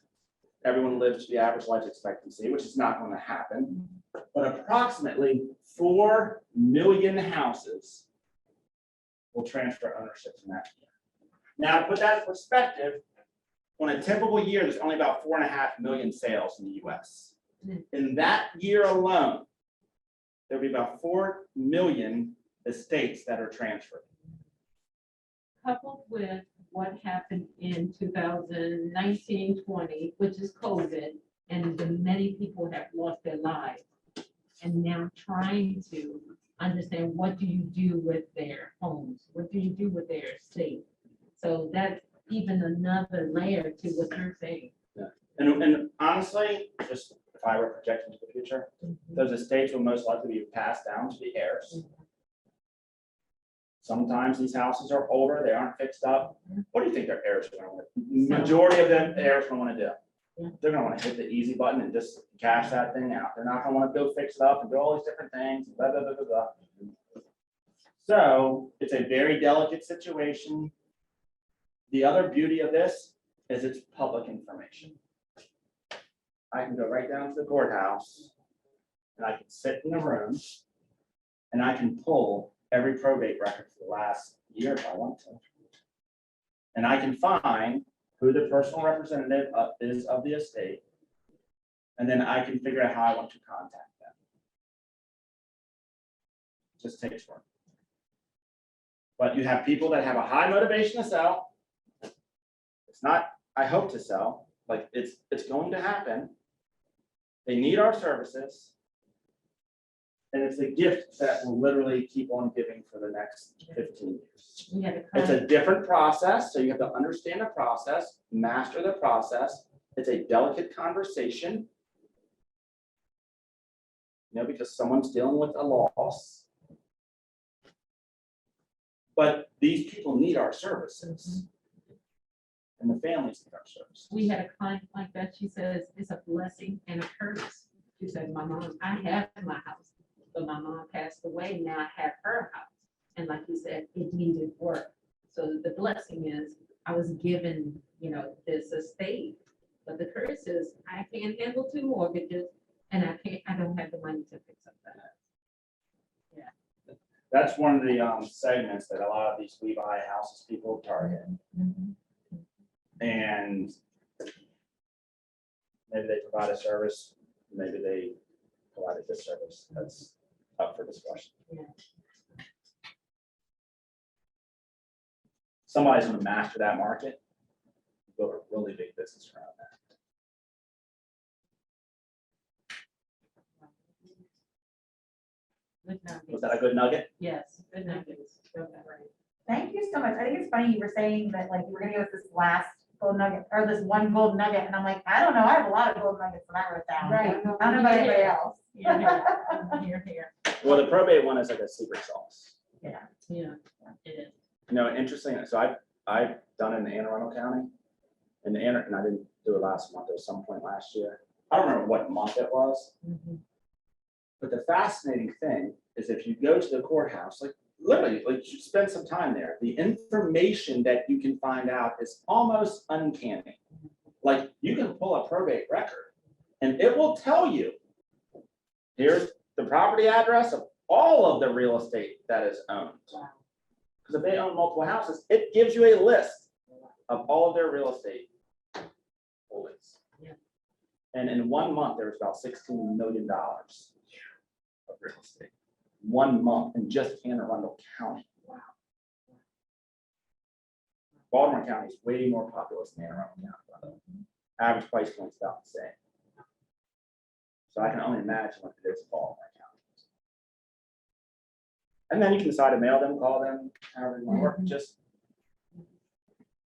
[SPEAKER 3] everyone lives to the average life expectancy, which is not going to happen, but approximately 4 million houses will transfer ownership from that year. Now, to put that in perspective, on a typical year, there's only about 4.5 million sales in the US. In that year alone, there'll be about 4 million estates that are transferred.
[SPEAKER 2] Coupled with what happened in 2019-20, which is COVID, and the many people have lost their lives. And now trying to understand, what do you do with their homes? What do you do with their estate? So that's even another layer to what you're saying.
[SPEAKER 3] And honestly, just if I were projecting to the future, those estates will most likely be passed down to the heirs. Sometimes these houses are older, they aren't fixed up. What do you think their heirs are going to want? Majority of them heirs are going to want to do.
[SPEAKER 2] Yeah.
[SPEAKER 3] They're going to want to hit the easy button and just cash that thing out. They're not going to want to go fix it up and do all these different things. Blah, blah, blah, blah, blah. So it's a very delicate situation. The other beauty of this is it's public information. I can go right down to the courthouse and I can sit in the room and I can pull every probate record for the last year if I want to. And I can find who the personal representative is of the estate. And then I can figure out how I want to contact them. Just takes work. But you have people that have a high motivation to sell. It's not, I hope to sell, like it's going to happen. They need our services. And it's a gift that will literally keep on giving for the next 15 years.
[SPEAKER 2] We had a
[SPEAKER 3] It's a
[SPEAKER 2] client,
[SPEAKER 3] different process, so you have to understand the process, master the process. It's a delicate conversation. You know, because someone's dealing with a loss. But these people need our services. And the families need our services.
[SPEAKER 2] we had a client like that. She says it's a blessing and a curse. She said, my mom, I have my house, but my mom passed away. Now I have her house. And like you said, it needed work. So the blessing is I was given, you know, this estate. But the curse is I can't handle 2 mortgages and I don't have the money to fix up that.
[SPEAKER 3] That's one of the segments that a lot of these we buy houses people target. And maybe they provide a service, maybe they provide a disservice. That's up for discussion.
[SPEAKER 2] Yeah.
[SPEAKER 3] Somebody's gonna master that market, build a really big business around that.
[SPEAKER 2] Good nuggets.
[SPEAKER 3] Was that a good nugget?
[SPEAKER 2] Yes, good nuggets. Okay.
[SPEAKER 9] Thank you so much. I think it's funny you were saying that like you were gonna give us this last gold nugget or this one gold nugget. And I'm like, I don't know. I have a lot of gold nuggets that I wrote down.
[SPEAKER 2] Right.
[SPEAKER 9] I don't know about anybody else.
[SPEAKER 2] Here.
[SPEAKER 3] Well, the probate one is like a secret sauce.
[SPEAKER 2] Yeah, it is.
[SPEAKER 3] You know, interesting, so I've done it in Anne Arundel County. And and I didn't do it last month, it was some point last year. I don't remember what month it was. But the fascinating thing is if you go to the courthouse, like literally, like you spend some time there, the information that you can find out is almost uncanny. Like you can pull a probate record and it will tell you, here's the property address of all of the real estate that is owned. Because if they own multiple houses, it gives you a list of all of their real estate holdings.
[SPEAKER 2] Yeah.
[SPEAKER 3] And in 1 month, there was about $16 million of real estate. 1 month in just Anne Arundel County. Baltimore County is way more populous than Anne Arundel County. Average price point's about the same. So I can only imagine what it is in Baltimore County. And then you can decide to mail them, call them, however you want to work. Just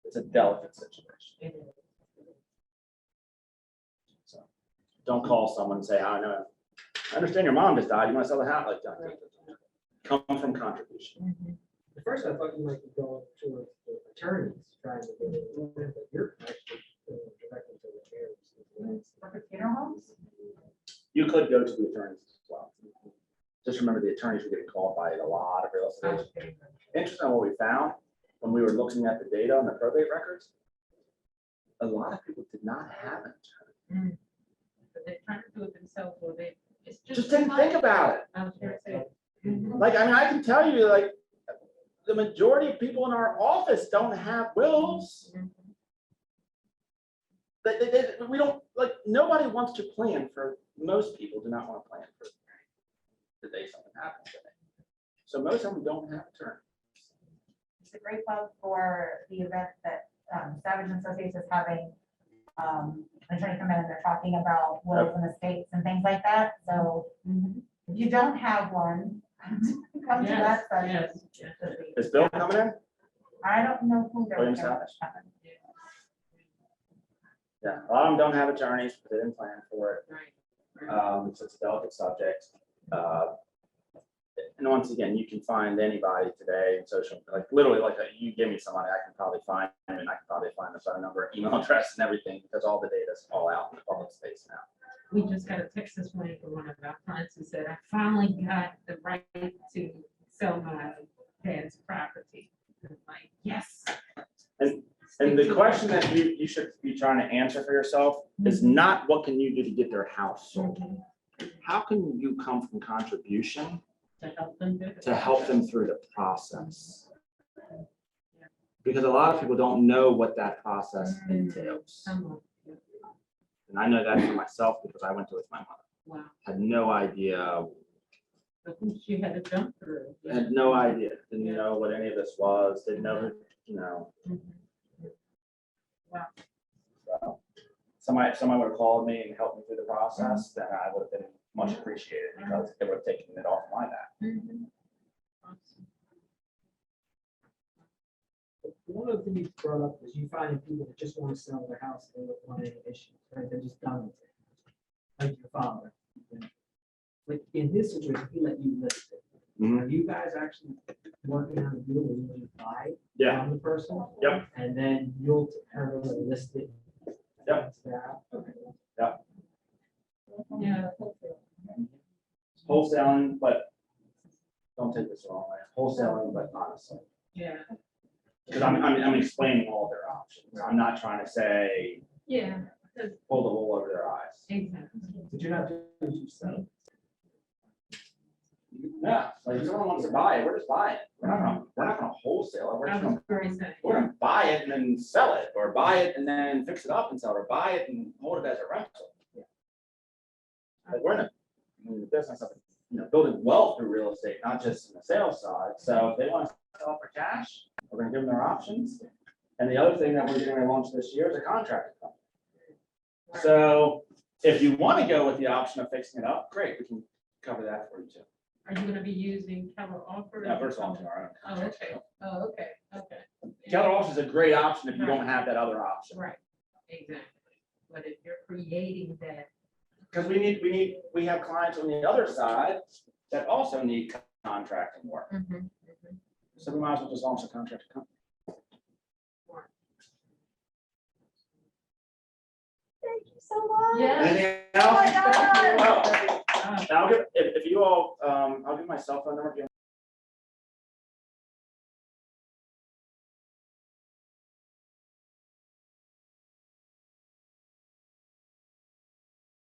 [SPEAKER 3] it's a delicate situation. So don't call someone and say, "I know, I understand your mom just died. You want to sell the house?" Like that. Come from contribution.
[SPEAKER 8] At first, I thought you might be going towards the attorneys trying to get it, but you're actually going directly to the heirs.
[SPEAKER 9] For the funeral homes?
[SPEAKER 3] You could go to the attorneys as well. Just remember the attorneys were getting called by a lot of real estate. Interesting what we found when we were looking at the data on the probate records. A lot of people did not have an attorney.
[SPEAKER 2] But they're trying to do it themselves, or they, it's
[SPEAKER 3] Just didn't think about it.
[SPEAKER 2] I was gonna say.
[SPEAKER 3] Like, I mean, I can tell you, like, the majority of people in our office don't have wills. We don't, like, nobody wants to plan for, most people do not want to plan for the day something happens. So most of them don't have attorneys.
[SPEAKER 9] It's a great plug for the event that Savage and Associates is having. An attorney come in and they're talking about wills and estates and things like that. So if you don't have one, come to that session.
[SPEAKER 2] Yes.
[SPEAKER 3] Is Bill coming in?
[SPEAKER 9] I don't know who they're.
[SPEAKER 3] William Savage? Yeah, a lot of them don't have attorneys, but they didn't plan for it.
[SPEAKER 2] Right.
[SPEAKER 3] So it's a delicate subject. And once again, you can find anybody today in social, like literally, like you give me somebody, I can probably find them, and I can probably find their phone number, email address, and everything, because all the data is all out in the public space now.
[SPEAKER 2] We just got a text this morning from one of our clients who said, I finally got the right to sell my dad's property. I'm like, yes.
[SPEAKER 3] And
[SPEAKER 2] Stick
[SPEAKER 3] the
[SPEAKER 2] to it.
[SPEAKER 3] question that you should be trying to answer for yourself is not what can you do to get their house sold?
[SPEAKER 2] Mhm.
[SPEAKER 3] How can you come from contribution
[SPEAKER 2] To help them do it.
[SPEAKER 3] to help them through the process? Because a lot of people don't know what that process entails.
[SPEAKER 2] Come on.
[SPEAKER 3] And I know that for myself because I went through it with my mother.
[SPEAKER 2] Wow.
[SPEAKER 3] Had no idea,
[SPEAKER 2] But who she had to jump through.
[SPEAKER 3] had no idea, didn't know what any of this was, didn't know,
[SPEAKER 2] Mhm. Wow.
[SPEAKER 3] so. Somebody would have called me and helped me through the process, then I would have been much appreciated because it would have taken it off my back.
[SPEAKER 2] Mhm. Awesome.
[SPEAKER 8] One of the things you brought up is you find people that just want to sell their house, they don't want any issues, right? They're just done with it. Like your father. Like in his situation, he let you list it.
[SPEAKER 3] Mhm.
[SPEAKER 8] Are you guys actually working on a deal where you buy
[SPEAKER 3] Yeah,
[SPEAKER 8] from the person?
[SPEAKER 3] Yep.
[SPEAKER 8] And then you'll have a list it.
[SPEAKER 3] Yep.
[SPEAKER 8] Okay.
[SPEAKER 2] Yeah.
[SPEAKER 3] wholesaling, but don't take this the wrong way, wholesaling, but honestly.
[SPEAKER 2] Yeah.
[SPEAKER 3] Because I'm explaining all their options. I'm not trying to say,
[SPEAKER 2] Yeah.
[SPEAKER 3] pull the wool over their eyes.
[SPEAKER 2] Exactly.
[SPEAKER 8] But you're not doing you sell.
[SPEAKER 3] Yeah, like if someone wants to buy it, we're just buying it. We're not gonna wholesale it. We're
[SPEAKER 2] I
[SPEAKER 3] just
[SPEAKER 2] was
[SPEAKER 3] gonna,
[SPEAKER 2] very sad.
[SPEAKER 3] we're gonna buy it and then sell it, or buy it and then fix it up and sell it, or buy it and hold it as a rental. Like we're in the business of, building wealth through real estate, not just in the sales side. So if they want to sell it for cash, we're gonna give them their options. And the other thing that we're gonna launch this year is a contractor company. So if you want to go with the option of fixing it up, great, we can cover that for you too.
[SPEAKER 2] Are you gonna be using Keller Offer?
[SPEAKER 3] Yeah, first of all, our
[SPEAKER 2] Oh,
[SPEAKER 3] own.
[SPEAKER 2] okay. Oh, okay, okay.
[SPEAKER 3] Keller Office is a great option if you don't have that other option.
[SPEAKER 2] Right, exactly. But if you're creating that,
[SPEAKER 3] Because we have clients on the other side that also need contracting work. So we might as well just launch a contractor company.
[SPEAKER 9] Thank you so much.
[SPEAKER 2] yeah.
[SPEAKER 3] Anything
[SPEAKER 9] Oh my
[SPEAKER 3] else?
[SPEAKER 9] God.
[SPEAKER 3] Well, Now, I'll give, if you all, I'll give my cell phone number if you